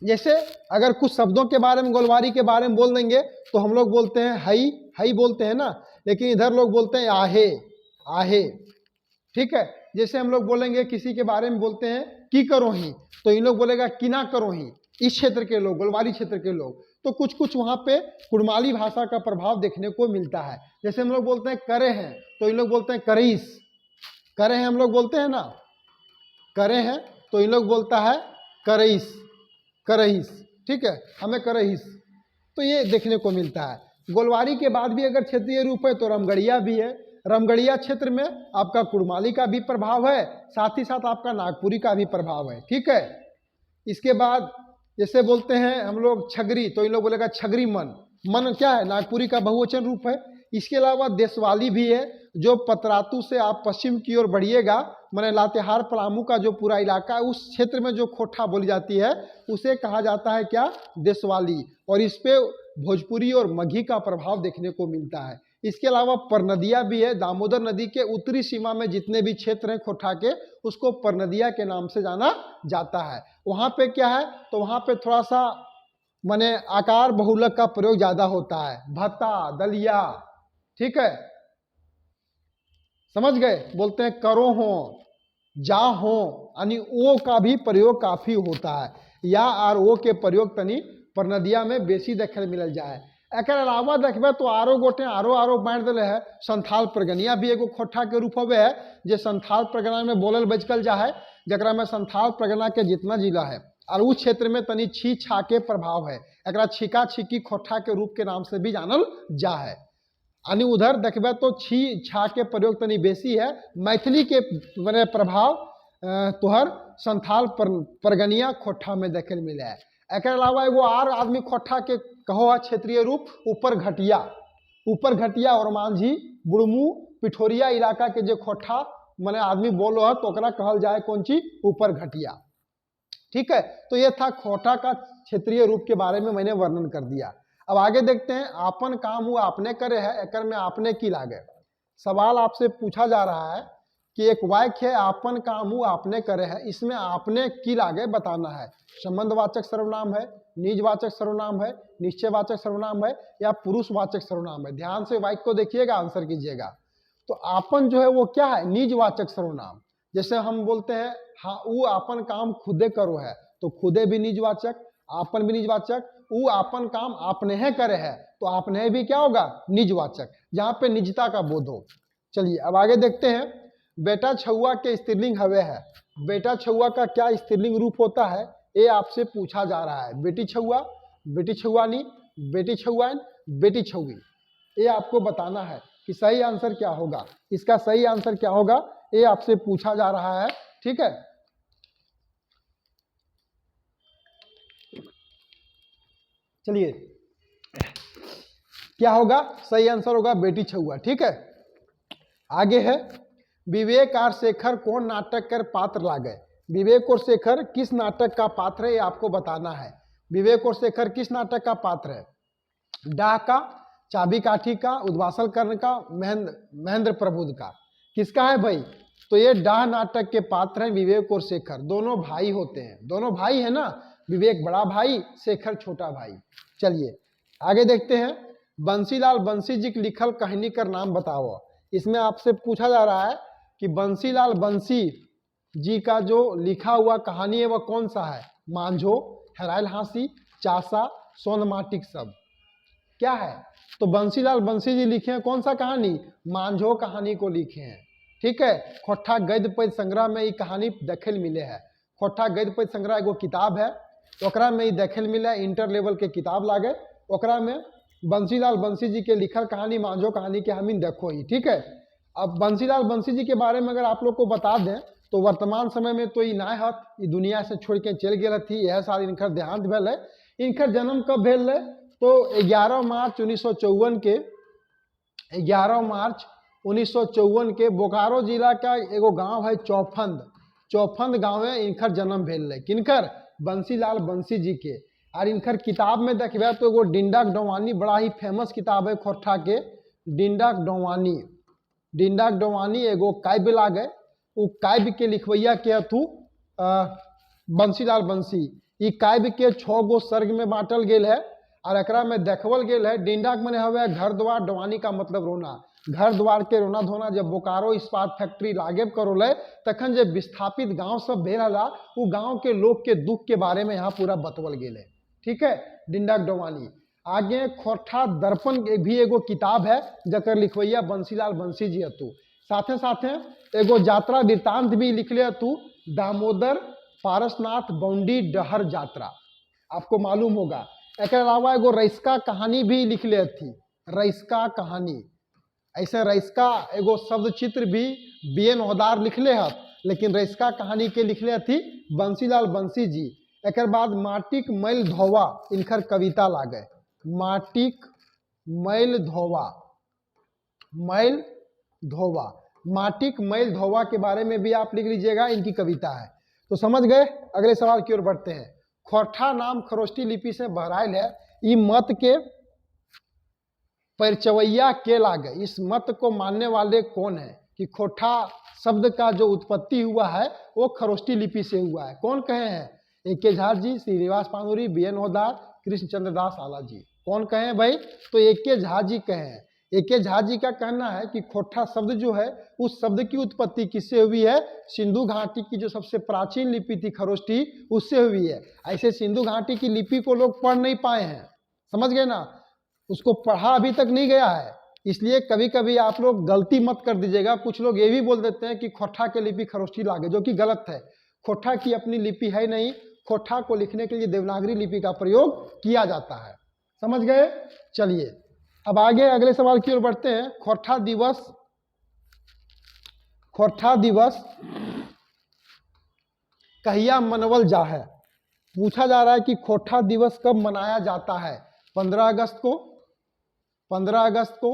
जैसे अगर कुछ शब्दों के बारे में गोलवारी के बारे में बोल देंगे तो हम लोग बोलते हैं हई, हई बोलते हैं ना, लेकिन इधर लोग बोलते हैं आहे, आहे। ठीक है, जैसे हम लोग बोलेंगे किसी के बारे में बोलते हैं की करो ही, तो इन लोग बोलेगा कि ना करो ही, इस क्षेत्र के लोग, गोलवारी क्षेत्र के लोग। तो कुछ कुछ वहाँ पे कुड़माली भाषा का प्रभाव देखने को मिलता है। जैसे हम लोग बोलते हैं करे हैं, तो इन लोग बोलते हैं करीस, करे हैं हम लोग बोलते हैं ना, करे हैं, तो इन लोग बोलता है करईस, करईस। ठीक है, हमें करईस, तो ये देखने को मिलता है। गोलवारी के बाद भी अगर क्षेत्रीय रूप है तो रामगढ़िया भी है। रामगढ़िया क्षेत्र में आपका कुड़माली का भी प्रभाव है, साथ ही साथ आपका नागपुरी का भी प्रभाव है। ठीक है, इसके बाद जैसे बोलते हैं हम लोग छगरी, तो इन लोग बोलेगा छगरी मन, मन क्या है, नागपुरी का बहुवचन रूप है। इसके अलावा देशवाली भी है, जो पतरातू से आप पश्चिम की ओर बढ़िएगा, माने लातेहार पलामू का जो पूरा इलाका है, उस क्षेत्र में जो खोठा बोली जाती है उसे कहा जाता है क्या, देशवाली। और इस पे भोजपुरी और मगही का प्रभाव देखने को मिलता है। इसके अलावा परनदिया भी है, दामोदर नदी के उत्तरी सीमा में जितने भी क्षेत्र हैं खोठा के, उसको परनदिया के नाम से जाना जाता है। वहाँ पे क्या है, तो वहाँ पे थोड़ा सा माने आकार बहुलक का प्रयोग ज़्यादा होता है, भत्ता, दलिया। ठीक है, समझ गए, बोलते हैं करो हो, जा हो, यानी ओ का भी प्रयोग काफी होता है, या आर ओ के प्रयोग तनी परनदिया में बेसी देखे मिल जाए। एक अलावा देखबे तो आरो गोटे आरो आरो बांट दिले है। संथाल परगनिया भी एगो खोठा के रूप हवे है, जे संथाल परगना में बोलल बचकल जा है, जकरा में संथाल परगना के जितना जिला है और उस क्षेत्र में तनी छी छा के प्रभाव है, एकरा छिका छिकी खोठा के रूप के नाम से भी जानल जा है। यानी उधर देखबे तो छी छा के प्रयोग तनी बेसी है। मैथिली के मने प्रभाव तोहर संथाल परगनिया खोठा में देखे मिले है। एक अलावा एगो आर आदमी खोठा के कहो है क्षेत्रीय रूप ऊपर घटिया, ऊपर घटिया और मांझी बुड़मू पिठोरिया इलाका के जो खोठा मने आदमी बोलो है तो ओकरा कहल जाए कौन चीज, ऊपर घटिया। ठीक है, तो ये था खोठा का क्षेत्रीय रूप के बारे में मैंने वर्णन कर दिया। अब आगे देखते हैं, आपन काम हुआ आपने करे है, एकर में आपने की लागे। सवाल आपसे पूछा जा रहा है कि एक वाक्य है आपन काम हुआ आपने करे है, इसमें आपने की लागे बताना है। संबंधवाचक सर्वनाम है, निजवाचक सर्वनाम है, निश्चयवाचक सर्वनाम है, या पुरुषवाचक सर्वनाम है। ध्यान से वाक्य को देखिएगा, आंसर कीजिएगा। तो आपन जो है वो क्या है, निजवाचक सर्वनाम। जैसे हम बोलते हैं हाँ वो आपन काम खुदे करो है, तो खुदे भी निजवाचक, आपन भी निजवाचक। वो आपन काम आपने है करे है, तो आपने भी क्या होगा, निजवाचक, जहाँ पे निजता का बोध हो। चलिए अब आगे देखते हैं, बेटा छुआ के स्त्रीलिंग हवे है। बेटा छुआ का क्या स्त्रीलिंग रूप होता है, ये आपसे पूछा जा रहा है। बेटी छुआ, बेटी छुआनी, बेटी छुआन, बेटी छुई, ये आपको बताना है कि सही आंसर क्या होगा। इसका सही आंसर क्या होगा, ये आपसे पूछा जा रहा है। ठीक है, चलिए क्या होगा, सही आंसर होगा बेटी छुआ। ठीक है, आगे है, विवेक और शेखर कौन नाटक कर पात्र लागे। विवेक और शेखर किस नाटक का पात्र है, ये आपको बताना है। विवेक और शेखर किस नाटक का पात्र है, डाह का, चाबी काठी का, उद्वासल कर्ण का, महेंद्र प्रबुद्ध का, किसका है भाई, तो ये डाह नाटक के पात्र हैं विवेक और शेखर। दोनों भाई होते हैं, दोनों भाई है ना, विवेक बड़ा भाई, शेखर छोटा भाई। चलिए आगे देखते हैं, बंसीलाल बंसी जी की लिखल कहानी का नाम बताओ। इसमें आपसे पूछा जा रहा है कि बंसीलाल बंसी जी का जो लिखा हुआ कहानी है वह कौन सा है, मांझो, हेराइल हाँसी, चासा, सोनमाटिक सब, क्या है। तो बंसीलाल बंसी जी लिखे हैं कौन सा कहानी, मांझो कहानी को लिखे हैं। ठीक है, खोठा गद्य पद्य संग्रह में ये कहानी देखे मिले है। खोठा गद्य पद्य संग्रह एगो किताब है, ओकरा में देखे मिले, इंटर लेवल के किताब लागे, ओकरा में बंसीलाल बंसी जी के लिखल कहानी मांझो कहानी के हमीन देखो ही। ठीक है, अब बंसीलाल बंसी जी के बारे में अगर आप लोग को बता दें तो वर्तमान समय में तो ये ना हत, ये दुनिया से छोड़ के चल गए थी, यह साल इनकर देहांत भेल है। इनकर जन्म कब भेल है, तो 11 मार्च 1954 के 11 मार्च 1954 के बोकारो जिला का एगो गांव है चौफंद, चौफंद गांव में इनकर जन्म भेल है। किनकर, बंसीलाल बंसी जी के। और इनकर किताब में देखबे तो एगो डिंडक डोवानी बड़ा ही फेमस किताब है खोरठा के, डिंडक डोवानी। डिंडक डोवानी एगो काव्य लागे, वो काव्य के लिखवैया के हथु बंसीलाल बंसी। ई काव्य के 6 गो सर्ग में बांटल गेल है और एकरा में देखवल गेल है डिंडक मने हवे घर द्वार, डोवानी का मतलब रोना। घर द्वार के रोना धोना जब बोकारो इस्पात फैक्ट्री लागे करोले तखन जब विस्थापित गांव सब भेला वो गांव के लोग के दुख के बारे में यहाँ पूरा बतवल गेल है। ठीक है, डिंडक डोवानी। आगे खोरठा दर्पण भी एगो किताब है जकर लिखवैया बंसीलाल बंसी जी हतु। साथे साथे एगो यात्रा वृत्तांत भी लिखले हतु, दामोदर पारसनाथ बौंडी डहर यात्रा, आपको मालूम होगा। एक अलावा एगो रईसका कहानी भी लिखले थी, रईसका कहानी। ऐसे रईसका एगो शब्द चित्र भी BN होदार लिखले हत, लेकिन रईसका कहानी के लिखले थी बंसीलाल बंसी जी। एक बाद माटिक मैल धोवा इनकर कविता लागे, माटिक मैल धोवा, मैल धोवा, माटिक मैल धोवा के बारे में भी आप लिख लीजिएगा, इनकी कविता है। तो समझ गए। अगले सवाल की ओर बढ़ते हैं। खोरठा नाम खरोष्टी लिपि से बहराइल है, ई मत के परिचवैया के लागे, इस मत को मानने वाले कौन है कि खोरठा शब्द का जो उत्पत्ति हुआ है वो खरोष्टी लिपि से हुआ है। कौन कहे हैं? A.K. झा जी, श्रीनिवास पानुरी, BN होदार, कृष्णचंद्र दास आला जी। कौन कहे हैं भाई? तो A.K. झा जी कहे हैं। A.K. झा जी का कहना है कि खोरठा शब्द जो है उस शब्द की उत्पत्ति किससे हुई है? सिंधु घाटी की जो सबसे प्राचीन लिपि थी खरोष्टी, उससे हुई है। ऐसे सिंधु घाटी की लिपि को लोग पढ़ नहीं पाए हैं, समझ गए ना, उसको पढ़ा अभी तक नहीं गया है। इसलिए कभी कभी आप लोग गलती मत कर दीजिएगा। कुछ लोग ये भी बोल देते हैं कि खोरठा के लिपि खरोष्टी लागे, जो कि गलत है। खोरठा की अपनी लिपि है नहीं, खोरठा को लिखने के लिए देवनागरी लिपि का प्रयोग किया जाता है। समझ गए? चलिए अब आगे अगले सवाल की ओर बढ़ते हैं। खोरठा दिवस, खोरठा दिवस कहिया मनवल जा है? पूछा जा रहा है कि खोरठा दिवस कब मनाया जाता है? 15 अगस्त को, 15 अगस्त को,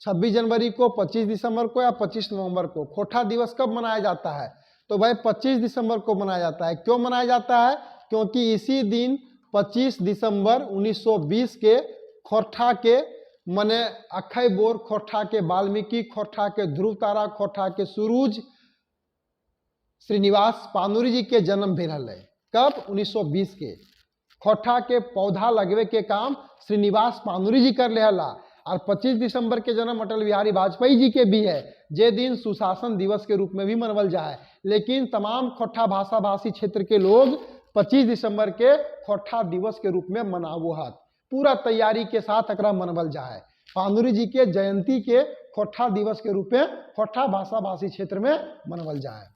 26 जनवरी को, 25 दिसंबर को या 25 नवंबर को? खोरठा दिवस कब मनाया जाता है? तो भाई 25 दिसंबर को मनाया जाता है। क्यों मनाया जाता है? क्योंकि इसी दिन 25 दिसंबर 1920 के खोरठा के मने अखई बोर, खोरठा के वाल्मीकि, खोरठा के ध्रुव तारा, खोरठा के सूरज श्रीनिवास पानुरी जी के जन्म भेल है। कब? 1920 के। खोरठा के पौधा लगवे के काम श्रीनिवास पानुरी जी कर ले हला। और 25 दिसंबर के जन्म अटल बिहारी वाजपेयी जी के भी है, जे दिन सुशासन दिवस के रूप में भी मनवल जाए। लेकिन तमाम खोरठा भाषा भाषी क्षेत्र के लोग 25 दिसंबर के खोरठा दिवस के रूप में मनावो हत। पूरा तैयारी के साथ एकरा मनवल जाए। पानुरी जी के जयंती के खोरठा दिवस के रूप में खोरठा भाषा भाषी क्षेत्र में मनवल जाए।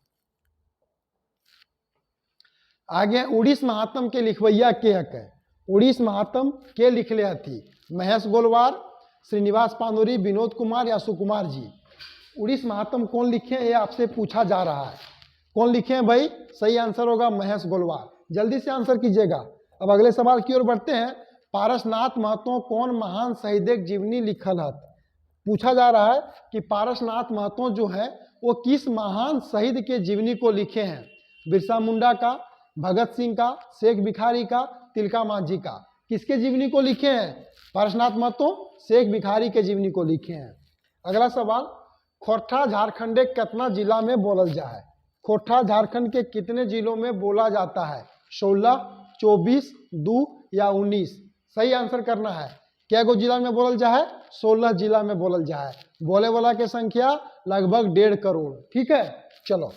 आगे उड़ीस महात्म के लिखवैया के हक है? उड़ीस महात्म के लिखले हथी? महेश गोलवार, श्रीनिवास पानुरी, विनोद कुमार या सुकुमार जी? उड़ीस महात्म कौन लिखे हैं ये आपसे पूछा जा रहा है। कौन लिखे हैं भाई? सही आंसर होगा महेश गोलवार। जल्दी से आंसर कीजिएगा। अब अगले सवाल की ओर बढ़ते हैं। पारसनाथ महतो कौन महान शहीद जीवनी लिखल हत? पूछा जा रहा है कि पारसनाथ महतो जो है वो किस महान शहीद के जीवनी को लिखे हैं? बिरसा मुंडा का, भगत सिंह का, शेख भिखारी का, तिलका मांझी का? किसके जीवनी को लिखे हैं? पारसनाथ महतो शेख भिखारी के जीवनी को लिखे हैं। अगला सवाल, खोरठा झारखंड के कितना जिला में बोलल जा है? खोरठा झारखंड के कितने जिलों में बोला जाता है? 16, 24, 2 या 19? सही आंसर करना है। क्या गो जिला में बोलल जा है? 16 जिला में बोलल जा है। बोले वाला की संख्या लगभग 1.5 करोड़। ठीक है, चलो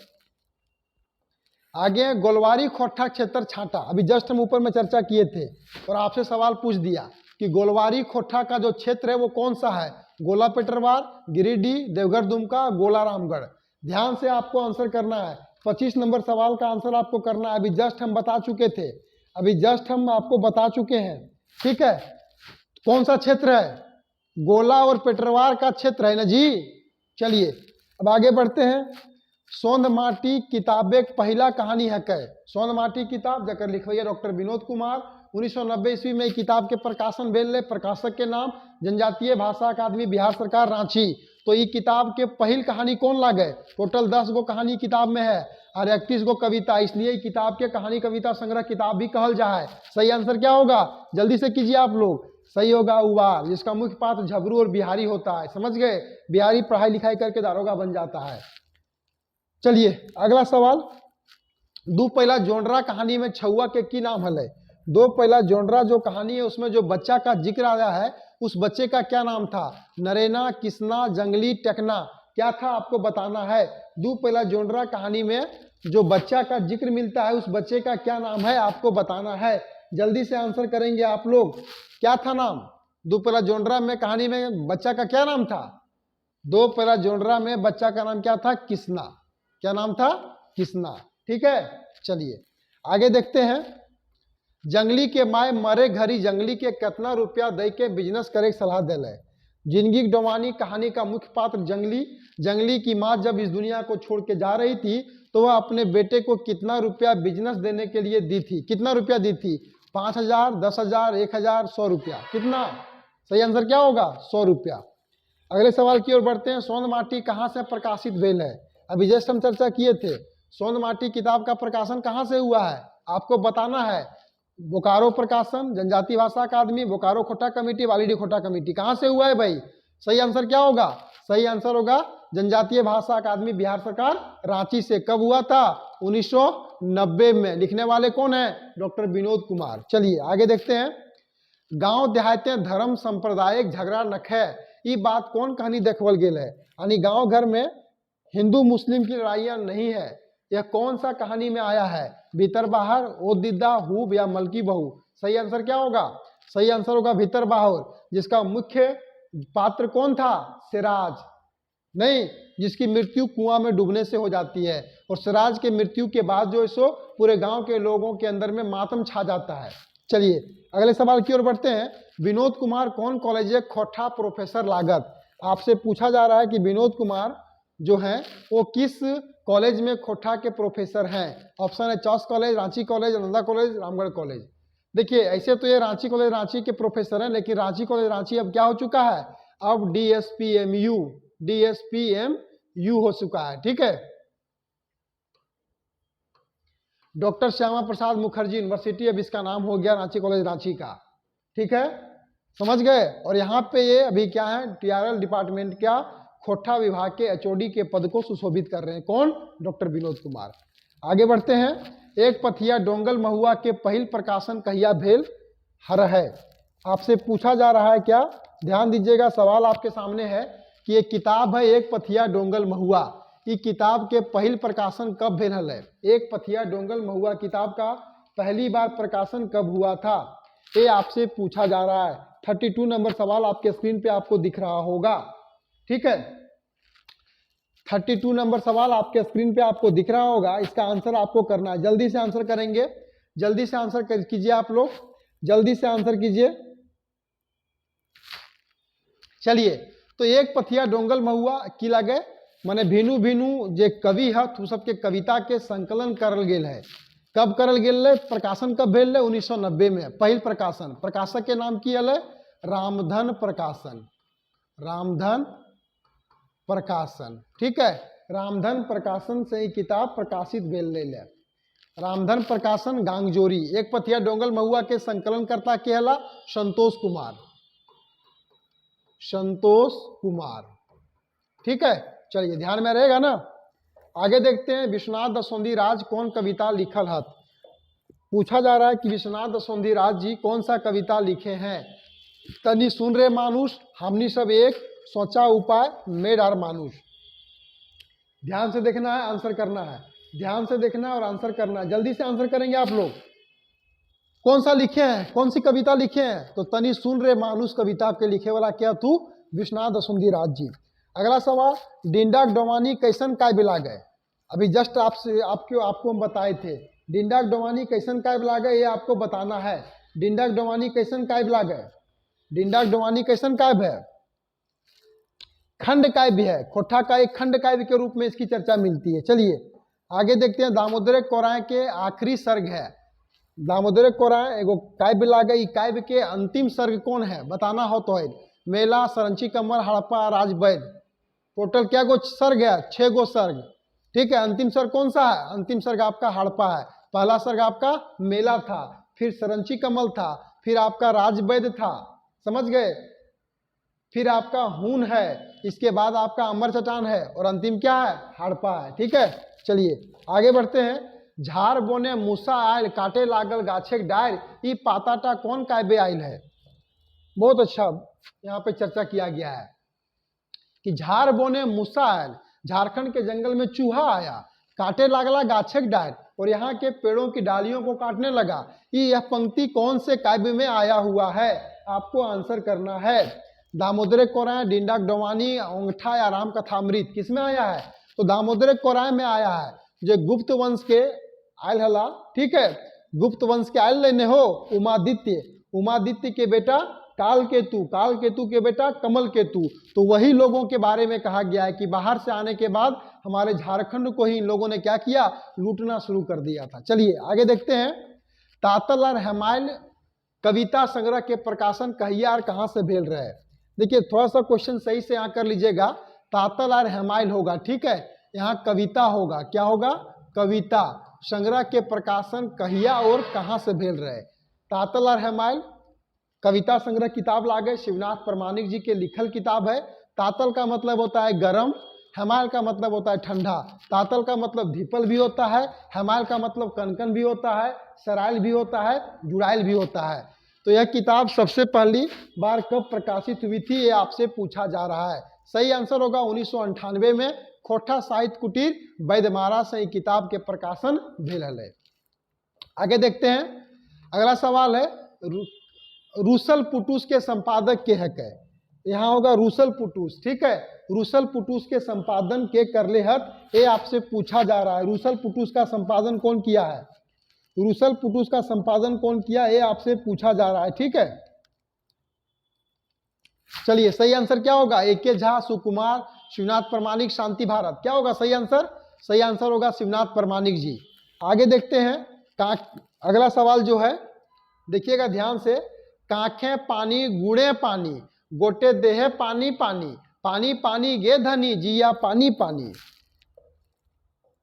आगे। गोलवारी खोरठा क्षेत्र छाटा, अभी जस्ट हम ऊपर में चर्चा किए थे और आपसे सवाल पूछ दिया कि गोलवारी खोरठा का जो क्षेत्र है वो कौन सा है? गोला पेटरवार, गिरिडीह, देवघर दुमका, गोला रामगढ़? ध्यान से आपको आंसर करना है। 25 नंबर सवाल का आंसर आपको करना है। अभी जस्ट हम बता चुके थे, अभी जस्ट हम आपको बता चुके हैं। ठीक है, कौन सा क्षेत्र है? गोला और पेटरवार का क्षेत्र है ना जी। चलिए अब आगे बढ़ते हैं। सोंध माटी किताबे पहला कहानी है कै? सोंध माटी किताब जकर लिखवैया डॉक्टर विनोद कुमार। 1990 ईस्वी में किताब के प्रकाशन भेल। प्रकाशक के नाम जनजातीय भाषा अकादमी बिहार सरकार, रांची। तो ये किताब के पहल कहानी कौन ला गए? टोटल 10 गो कहानी किताब में है और 31 गो कविता, इसलिए किताब के कहानी कविता संग्रह किताब भी कहल जा है। सही आंसर क्या होगा? जल्दी से कीजिए आप लोग। सही होगा उबार, जिसका मुख्य पात्र झबरू और बिहारी होता है। समझ गए? बिहारी पढ़ाई लिखाई करके दारोगा बन जाता है। चलिए अगला सवाल। दो पहला जोंडरा कहानी में छुआ के की नाम हले? दो पहला जोंडरा जो कहानी है उसमें जो बच्चा का जिक्र आया है उस बच्चे का क्या नाम था? नरेना, किसना, जंगली, टेकना, क्या था आपको बताना है। दो पहला जोंडरा कहानी में जो बच्चा का जिक्र मिलता है उस बच्चे का क्या नाम है आपको बताना है। जल्दी से आंसर करेंगे आप लोग। क्या था नाम? दो पहला जोंडरा में कहानी में बच्चा का क्या नाम था? दो पहला जोंडरा में बच्चा का नाम क्या था? किसना। क्या नाम था? किसना। ठीक है, चलिए आगे देखते हैं। जंगली के माए मरे घरी जंगली के कितना रुपया दे के बिजनेस करे सलाह दिले? जिंदगी की डोमानी कहानी का मुख्य पात्र जंगली। जंगली की माँ जब इस दुनिया को छोड़ के जा रही थी तो वह अपने बेटे को कितना रुपया बिजनेस देने के लिए दी थी? कितना रुपया दी थी? 5,000, 10,000, 1,000, 100 रुपया। कितना? सही आंसर क्या होगा? 100 रुपया। अगले सवाल की ओर बढ़ते हैं। सोन माटी कहाँ से प्रकाशित भेल है? अभी जस्ट हम चर्चा किए थे। सोन माटी किताब का प्रकाशन कहाँ से हुआ है आपको बताना है। बोकारो प्रकाशन, जनजातीय भाषा अकादमी, बोकारो खोटा कमेटी, वालीडी खोटा कमेटी, कहाँ से हुआ है भाई? सही आंसर क्या होगा? सही आंसर होगा जनजातीय भाषा अकादमी, बिहार सरकार, रांची से। कब हुआ था? 1990 में। लिखने वाले कौन है? डॉक्टर विनोद कुमार। चलिए आगे देखते हैं। गांव देहाते धर्म सांप्रदायिक झगड़ा नखे, ये बात कौन कहानी देखवल गेल है? यानी गांव घर में हिंदू मुस्लिम की लड़ाइयां नहीं है। यह कौन सा कहानी में आया है? भीतर बाहर, ओ दिद्दा, हुब या मलकी बहू? सही आंसर क्या होगा? सही आंसर होगा भीतर बाहर, जिसका मुख्य पात्र कौन था? सिराज। नहीं, जिसकी मृत्यु कुआं में डूबने से हो जाती है और सिराज के मृत्यु के बाद जो सो पूरे गांव के लोगों के अंदर में मातम छा जाता है। चलिए अगले सवाल की ओर बढ़ते हैं। विनोद कुमार कौन कॉलेज है खोटा प्रोफेसर लागत? आपसे पूछा जा रहा है कि विनोद कुमार जो है वो किस कॉलेज में खोटा के प्रोफेसर हैं। ऑप्शन है Chas college, Ranchi college, Nanda college, Ramgarh college. देखिए ऐसे तो ये रांची कॉलेज रांची के प्रोफेसर हैं, लेकिन रांची कॉलेज रांची अब क्या हो चुका है? अब DSPMU हो चुका है। ठीक है, डॉक्टर श्यामा प्रसाद मुखर्जी यूनिवर्सिटी अब इसका नाम हो गया रांची कॉलेज रांची का। ठीक है, समझ गए? और यहाँ पे ये अभी क्या है? TRL डिपार्टमेंट क्या खोटा विभाग के HOD के पद को सुशोभित कर रहे हैं। कौन? डॉक्टर विनोद कुमार। आगे बढ़ते हैं। एक पथिया डोंगल महुआ के पहल प्रकाशन कहिया भेल हर है? आपसे पूछा जा रहा है क्या? ध्यान दीजिएगा, सवाल आपके सामने है कि एक किताब है एक पथिया डोंगल महुआ, ये किताब के पहल प्रकाशन कब भेल है? एक पथिया डोंगल महुआ किताब का पहली बार प्रकाशन कब हुआ था? ये आपसे पूछा जा रहा है। 32 नंबर सवाल आपके स्क्रीन पे आपको दिख रहा होगा। ठीक है, 32 नंबर सवाल आपके स्क्रीन पे आपको दिख रहा होगा। इसका आंसर आपको करना है। जल्दी से आंसर करेंगे, जल्दी से आंसर कीजिए आप लोग, जल्दी से आंसर कीजिए। चलिए, तो एक पथिया डोंगल महुआ की लगे माने भीनु भीनु जे कवि है तू सबके कविता के संकलन करल गेल है। कब करल गेल है? प्रकाशन कब भेल है? 1990 में पहल प्रकाशन। प्रकाशक के नाम की है? रामधन प्रकाशन। रामधन प्रकाशन। ठीक है, रामधन प्रकाशन से ही किताब प्रकाशित भेल है। रामधन प्रकाशन गांगजोरी। एक पथिया डोंगल महुआ के संकलन करता के हला? संतोष कुमार। संतोष कुमार। ठीक है, चलिए ध्यान में रहेगा ना। आगे देखते हैं। विश्वनाथ दसौंधी राज कौन कविता लिखल हत? पूछा जा रहा है कि विश्वनाथ दसौंधी राज जी कौन सा कविता लिखे हैं? तनी सुन रे मानुष, हमनी सब एक, सोचा उपाय, मेड आर मानुष। ध्यान से देखना है, आंसर करना है। ध्यान से देखना है और आंसर करना है। जल्दी से आंसर करेंगे आप लोग। कौन सा लिखे हैं? कौन सी कविता लिखे हैं? तो तनी सुन रे मानुष कविता के लिखे वाला क्या तू? विश्वनाथ दसौंधी राज जी। अगला सवाल। डिंडाक डोमानी कैसन काय बिला गए? अभी जस्ट आपको हम बताए थे। डिंडाक डोमानी कैसन काय बिला गए, ये आपको बताना है। डिंडाक डोमानी कैसन काय बिला गए? डिंडाक डोमानी कैसन काव्य है? खंड काव्य है। खोटा का एक खंड काव्य के रूप में इसकी चर्चा मिलती है। चलिए आगे देखते हैं। दामोदर कोराय के आखिरी सर्ग है। दामोदर कोराय एगो काव्य लागे, काव्य के अंतिम सर्ग कौन है बताना हो तो है? मेला, सरंची कमर, हड़प्पा, राजवैद। टोटल क्या गो सर्ग है? 6 गो सर्ग। ठीक है, अंतिम सर्ग कौन सा है? अंतिम सर्ग आपका हड़प्पा है। पहला सर्ग आपका मेला था, फिर सरंची कमल था, फिर आपका राजवैद्य था, समझ गए, फिर आपका हून है, इसके बाद आपका अमर चट्टान है, और अंतिम क्या है? हड़प्पा है। ठीक है, चलिए आगे बढ़ते हैं। झाड़ बोने मूसा आयल, काटे लागल गाछे डायर, ई पाताटा कौन कायबे आयल है? बहुत अच्छा यहाँ पे चर्चा किया गया है कि झाड़ बोने मूसा आयल, झारखंड के जंगल में चूहा आया, काटे लागला गाछे डायर, और यहाँ के पेड़ों की डालियों को काटने लगा। यह पंक्ति कौन से काव्य में आया हुआ है? आपको आंसर करना है। दामोदर कोराय, डिंडाक डोवानी, ओंगठा या राम कथामृत, किसमें आया है? तो दामोदर कोराय में आया है, जो गुप्त वंश के आयल हला। ठीक है, गुप्त वंश के आयल लेने हो उमादित्य, उमादित्य के बेटा काल केतु, काल केतु के बेटा कमल केतु। तो वही लोगों के बारे में कहा गया है कि बाहर से आने के बाद हमारे झारखंड को ही इन लोगों ने क्या किया? लूटना शुरू कर दिया था। चलिए आगे देखते हैं। तातल और हेमायल कविता संग्रह के प्रकाशन कहिया और कहाँ से भेल रहे? देखिए थोड़ा सा क्वेश्चन सही से यहाँ कर लीजिएगा। तातल और हेमायल होगा, ठीक है, यहाँ कविता होगा। क्या होगा? कविता संग्रह के प्रकाशन कहिया और कहाँ से भेल रहे? तातल और हेमायल कविता संग्रह किताब लागे, शिवनाथ प्रमाणिक जी के लिखल किताब है। तातल का मतलब होता है गरम, हेमायल का मतलब होता है ठंडा। तातल का मतलब धीपल भी होता है, हेमायल का मतलब कनकन भी होता है, सराइल भी होता है, जुड़ाइल भी होता है। तो यह किताब सबसे पहली बार कब प्रकाशित हुई थी, ये आपसे पूछा जा रहा है। सही आंसर होगा 1998 में खोटा साहित्य कुटीर वैद्यमारा से किताब के प्रकाशन भेल है। आगे देखते हैं, अगला सवाल है रूसल पुटूस के संपादक के हक है। यहाँ होगा रूसल पुटूस, ठीक है, रूसल पुटूस के संपादन के करले हक, ये आपसे पूछा जा रहा है। रूसल पुटूस का संपादन कौन किया है? रूसल पुटूस का संपादन कौन किया, ये आपसे पूछा जा रहा है। ठीक है, चलिए सही आंसर क्या होगा? ए.के. झा, सुकुमार, शिवनाथ प्रमाणिक, शांति भारत। क्या होगा सही आंसर? सही आंसर होगा शिवनाथ प्रमाणिक जी। आगे देखते हैं, अगला सवाल जो है देखिएगा ध्यान से। काखे पानी गुड़े पानी, गोटे देहे पानी पानी, पानी पानी गे धनी, जिया पानी पानी।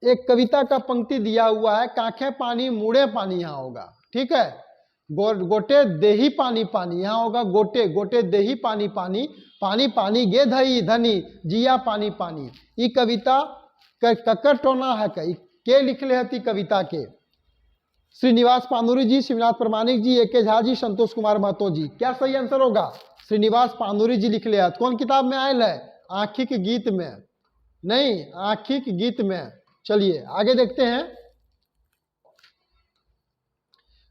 एक कविता का पंक्ति दिया हुआ है, काखे पानी मुड़े पानी, यहाँ होगा। ठीक है, गोटे देही पानी पानी, यहाँ होगा गोटे, गोटे देही पानी पानी, पानी पानी गे धई धनी, जिया पानी पानी। ये कविता ककर टोना है के लिखले हती कविता के? श्रीनिवास पांडुरी जी, शिवनाथ प्रमाणिक जी, ए.के. झा जी, संतोष कुमार महतो जी। क्या सही आंसर होगा? श्रीनिवास पांडुरी जी लिख लिया। कौन किताब में आयल है? आँखिक गीत में, नहीं, आँखिक गीत में। चलिए आगे देखते हैं।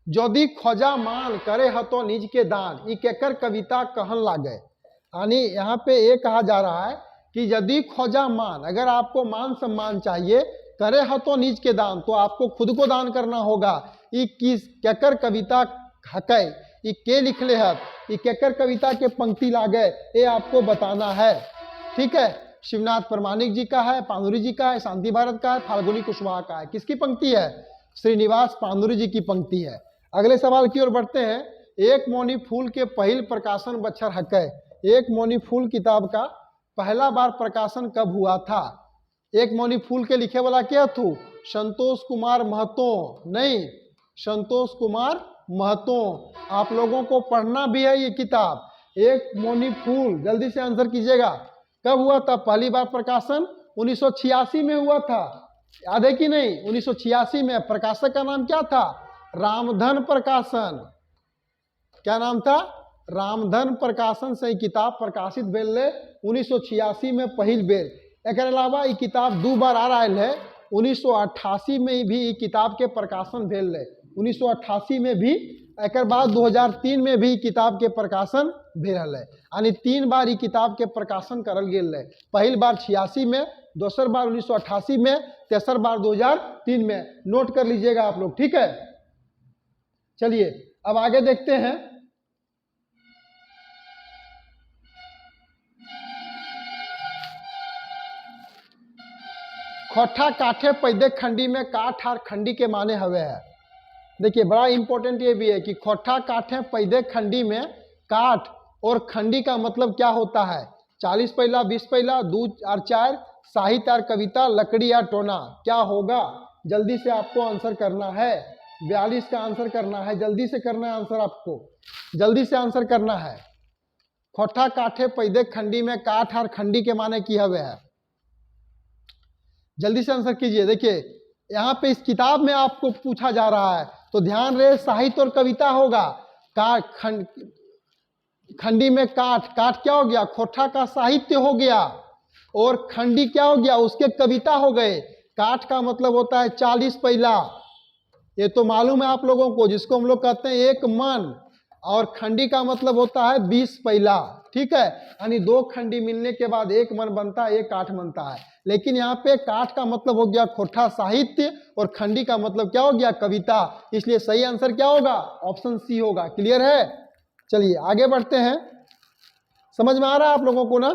जोदी खोजा मान करे हतो निज के दान, ई केकर कविता कहन लागे? यानी यहाँ पे ये कहा जा रहा है कि यदि खोजा मान, अगर आपको मान सम्मान चाहिए, करे हतो निज के दान, तो आपको खुद को दान करना होगा। ई किस केकर कविता हकै, ई के लिखले है, ई केकर कविता के पंक्ति लागे, ये आपको बताना है। ठीक है, शिवनाथ प्रमाणिक जी का है, पांडुरी जी का है, शांति भारत का है, फाल्गुनी कुशवाहा का है। किसकी पंक्ति है? श्रीनिवास पांडुरी जी की पंक्ति है। अगले सवाल की ओर बढ़ते हैं। एक मौनी फूल के पहल प्रकाशन बच्छर हकै। एक मौनी फूल किताब का पहला बार प्रकाशन कब हुआ था? एक मौनी फूल के लिखे वाला क्या थू? संतोष कुमार महतो, नहीं, संतोष कुमार महतो। आप लोगों को पढ़ना भी है ये किताब। एक मौनी फूल, जल्दी से आंसर कीजिएगा, कब हुआ था पहली बार प्रकाशन? 1986 में हुआ था, याद है कि नहीं? 1986 में। प्रकाशक का नाम क्या था? रामधन प्रकाशन। क्या नाम था? रामधन प्रकाशन से किताब प्रकाशित भेल है 1986 में पहिल बेर। एक अलावा ये किताब दो बार आ रहा है। 1988 में भी ये किताब के प्रकाशन भेल है, 1988 में भी, एक बाद 2003 में भी किताब के प्रकाशन भेल है। यानी 3 बार ये किताब के प्रकाशन करल गेल है। पहली बार 86 में, दूसर बार 1988 में, तेसर बार 2003 में। नोट कर लीजिएगा आप लोग, ठीक है। चलिए अब आगे देखते हैं। खोठा काठे पैदे खंडी में काठ और खंडी के माने हवे है। देखिए बड़ा इंपॉर्टेंट ये भी है कि खोठा काठे पैदे खंडी में काठ और खंडी का मतलब क्या होता है। 40 पहला, 20 पहला, 2 और 4 साहित्य और कविता, लकड़ी या टोना। क्या होगा? जल्दी से आपको आंसर करना है। 42 का आंसर करना है, जल्दी से करना है आंसर, आपको जल्दी से आंसर करना है। खोठा काठे पैदे खंडी में, काठ और खंडी के माने की हवे है। जल्दी से आंसर कीजिए। देखिए यहाँ पे इस किताब में आपको पूछा जा रहा है, तो ध्यान रहे साहित्य और कविता होगा। खंडी में काठ, काठ क्या हो गया? खोठा का साहित्य हो गया। और खंडी क्या हो गया? उसके कविता हो गए। काठ का मतलब होता है 40 पहला, ये तो मालूम है आप लोगों को, जिसको हम लोग कहते हैं 1 मन। और खंडी का मतलब होता है 20 पहला, ठीक है। यानी 2 खंडी मिलने के बाद 1 मन बनता है, 1 काठ बनता है। लेकिन यहाँ पे काठ का मतलब हो गया खोठा साहित्य और खंडी का मतलब क्या हो गया? कविता। इसलिए सही आंसर क्या होगा? ऑप्शन सी होगा। क्लियर है? चलिए आगे बढ़ते हैं। समझ में आ रहा है आप लोगों को ना?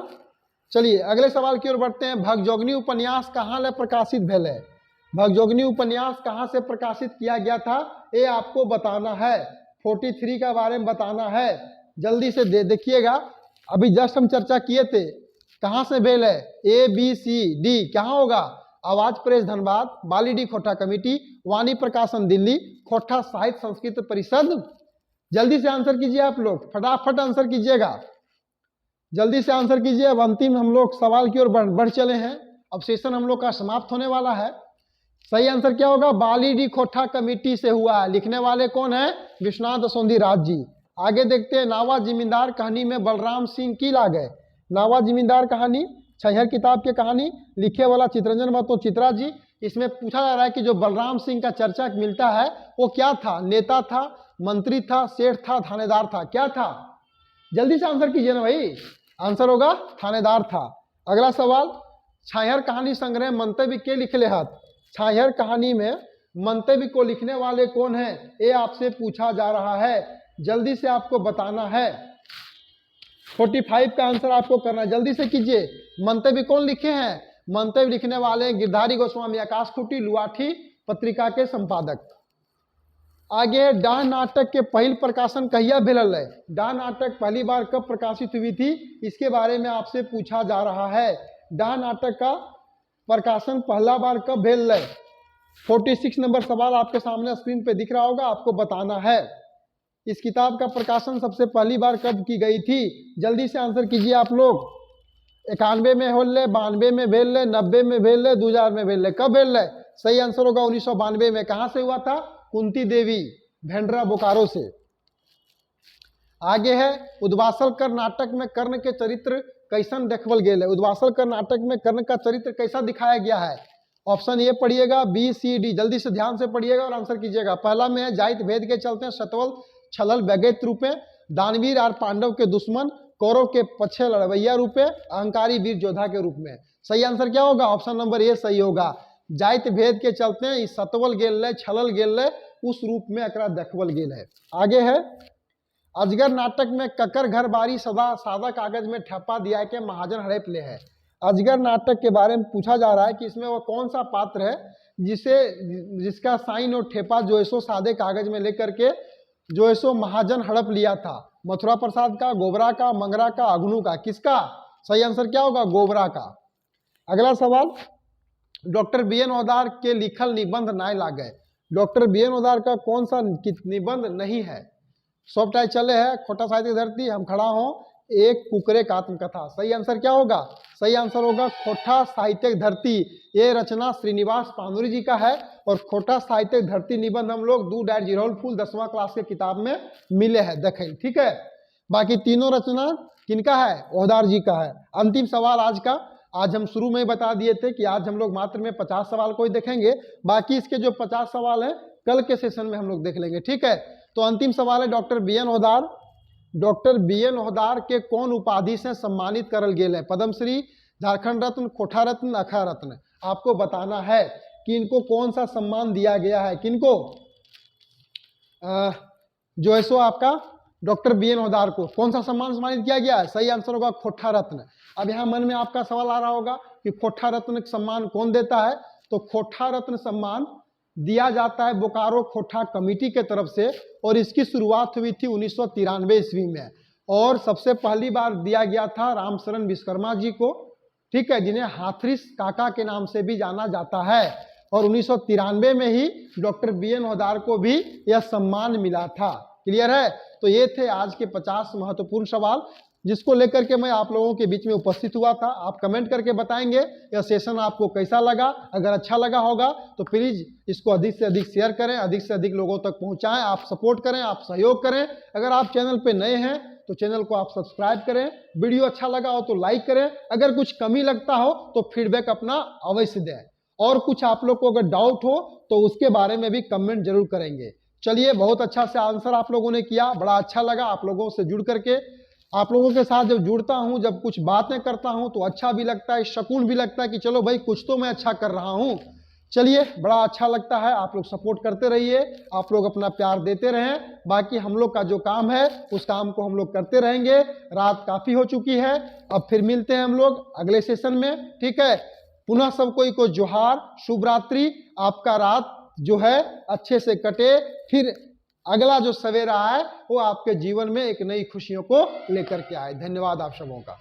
चलिए अगले सवाल की ओर बढ़ते हैं। भगजोगनी उपन्यास कहाँ ले प्रकाशित भेल है? भगजोगनी उपन्यास कहाँ से प्रकाशित किया गया था, ये आपको बताना है। 43 का बारे में बताना है। जल्दी से देखिएगा। अभी जस्ट हम चर्चा किए थे, कहाँ से भेल है? ABCD कहाँ होगा? आवाज प्रेस धनबाद, बाली डी खोठा कमेटी, वाणी प्रकाशन दिल्ली, खोठा साहित्य संस्कृत परिषद। जल्दी से आंसर कीजिए आप लोग, फटाफट आंसर कीजिएगा, जल्दी से आंसर कीजिए। अब अंतिम हम लोग सवाल की ओर बढ़ चले हैं। अब सेशन हम लोग का समाप्त होने वाला है। सही आंसर क्या होगा? बाली डी खोठा कमेटी से हुआ है। लिखने वाले कौन है? विश्वनाथ सोंधी राज जी। आगे देखते हैं। नावा जिमींदार कहानी में बलराम सिंह की ला गए। नावा जिमींदार कहानी छैहर किताब की कहानी, लिखे वाला चितरंजन महतो चित्रा जी। इसमें पूछा जा रहा है कि जो बलराम सिंह का चर्चा मिलता है वो क्या था? नेता था, मंत्री था, सेठ था, थानेदार था? क्या था? जल्दी से आंसर कीजिए ना भाई। आंसर होगा थानेदार था। अगला सवाल। छायर कहानी संग्रह मंतव्य के लिखले हत। छायर कहानी में मंतव्य को लिखने वाले कौन है, ये आपसे पूछा जा रहा है। जल्दी से आपको बताना है। 45 का आंसर आपको करना है, जल्दी से कीजिए। मंतव्य कौन लिखे हैं? मंतव्य लिखने वाले गिरधारी गोस्वामी, आकाश खूटी, लुआठी पत्रिका के संपादक। आगे डाह नाटक के पहल प्रकाशन कहिया भेल है? डाह नाटक पहली बार कब प्रकाशित हुई थी, इसके बारे में आपसे पूछा जा रहा है। डाह नाटक का प्रकाशन पहला बार कब भेल है? 46 नंबर सवाल आपके सामने स्क्रीन पे दिख रहा होगा, आपको बताना है। इस किताब का प्रकाशन सबसे पहली बार कब की गई थी? जल्दी से आंसर कीजिए आप लोग। 91 में होल है, 92 में भेल है, 90 में भेल है, 2000 में भेल है? कब भेल है? सही आंसर होगा 1992 में। कहां से हुआ था? कुंती देवी, भेंडरा बोकारो से। आगे है। उद्वासल कर नाटक में कर्ण के चरित्र कैसन देखवल गेल है? उद्वासल कर नाटक में कर्ण का चरित्र कैसा दिखाया गया है? ऑप्शन ए पढ़िएगा, BCD। जल्दी से ध्यान से पढ़िएगा और आंसर कीजिएगा। पहला में है जाइत भेद के चलते सतवल छलल वैगैत रूपे, दानवीर और पांडव के दुश्मन, कौरव के पछे लड़वैया रूपे, अहंकारी वीर योद्धा के रूप में। सही आंसर क्या होगा? ऑप्शन नंबर ए सही होगा। जाइत भेद के चलते इस सतवल गेल है, छलल गेल है, उस रूप में एकरा देखवल गेल है। आगे है। अजगर नाटक में ककर घर बारी सदा सादा कागज में ठप्पा दिया के महाजन हड़प ले है। अजगर नाटक के बारे में पूछा जा रहा है कि इसमें वो कौन सा पात्र है जिसका साइन और ठेपा जो है सो सादे कागज में लेकर के जो है सो महाजन हड़प लिया था? मथुरा प्रसाद का, गोबरा का, मंगरा का, अग्नू का? किसका? सही आंसर क्या होगा? गोबरा का। अगला सवाल। डॉक्टर BN ओदार के लिखल निबंध नाय लागे। डॉक्टर BN ओदार का कौन सा निबंध नहीं है? सॉफ्ट टाइप चले है। खोटा साहित्य धरती, हम खड़ा हूं, एक कुकरे का आत्मकथा। सही आंसर क्या होगा? सही आंसर होगा खोटा साहित्यिक धरती। ये रचना श्रीनिवास पानुरी जी का है। और खोटा साहित्यिक धरती निबंध हम लोग 2 डायर जिरोल फूल 10वां क्लास के किताब में मिले हैं, देखें, ठीक है। बाकी तीनों रचना किनका है? ओहदार जी का है। अंतिम सवाल आज का। आज हम शुरू में ही बता दिए थे कि आज हम लोग मात्र में 50 सवाल को ही देखेंगे, बाकी इसके जो 50 सवाल हैं कल के सेशन में हम लोग देख लेंगे, ठीक है। तो अंतिम सवाल है। Doctor BN Ohdar, doctor BN Ohdar के कौन उपाधि से सम्मानित करल गेल है? पद्मश्री, झारखंड रत्न, कोठा रत्न, अखा रत्न? आपको बताना है कि इनको कौन सा सम्मान दिया गया है। किनको? जो है सो आपका डॉक्टर BN ओहदार को कौन सा सम्मान सम्मानित किया गया है? सही आंसर होगा कोठा रत्न। अब यहाँ मन में आपका सवाल आ रहा होगा कि कोठा रत्न सम्मान कौन देता है? तो कोठा रत्न सम्मान दिया जाता है बोकारो खोठा कमेटी के तरफ से, और इसकी शुरुआत हुई थी 1993 ईस्वी में। और सबसे पहली बार दिया गया था रामशरण विश्वकर्मा जी को, ठीक है, जिन्हें हाथरस काका के नाम से भी जाना जाता है। और 1993 में ही डॉक्टर BN हवलदार को भी यह सम्मान मिला था। क्लियर है? तो ये थे आज के 50 महत्वपूर्ण सवाल, जिसको लेकर के मैं आप लोगों के बीच में उपस्थित हुआ था। आप कमेंट करके बताएंगे यह सेशन आपको कैसा लगा। अगर अच्छा लगा होगा तो प्लीज इसको अधिक से अधिक शेयर करें, अधिक से अधिक लोगों तक पहुंचाएं। आप सपोर्ट करें, आप सहयोग करें। अगर आप चैनल पे नए हैं तो चैनल को आप सब्सक्राइब करें। वीडियो अच्छा लगा हो तो लाइक करें। अगर कुछ कमी लगता हो तो फीडबैक अपना अवश्य दें। और कुछ आप लोग को अगर डाउट हो तो उसके बारे में भी कमेंट जरूर करेंगे। चलिए, बहुत अच्छा से आंसर आप लोगों ने किया, बड़ा अच्छा लगा आप लोगों से जुड़ करके। आप लोगों के साथ जब जुड़ता हूं, जब कुछ बातें करता हूं तो अच्छा भी लगता है, सुकून भी लगता है कि चलो भाई कुछ तो मैं अच्छा कर रहा हूं। चलिए, बड़ा अच्छा लगता है। आप लोग सपोर्ट करते रहिए, आप लोग अपना प्यार देते रहें। बाकी हम लोग का जो काम है उस काम को हम लोग करते रहेंगे। रात काफी हो चुकी है, अब फिर मिलते हैं हम लोग अगले सेशन में, ठीक है। पुनः सब कोई को जोहार, शुभ रात्रि। आपका रात जो है अच्छे से कटे, फिर अगला जो सवेरा है वो आपके जीवन में एक नई खुशियों को लेकर के आए। धन्यवाद आप सबों का।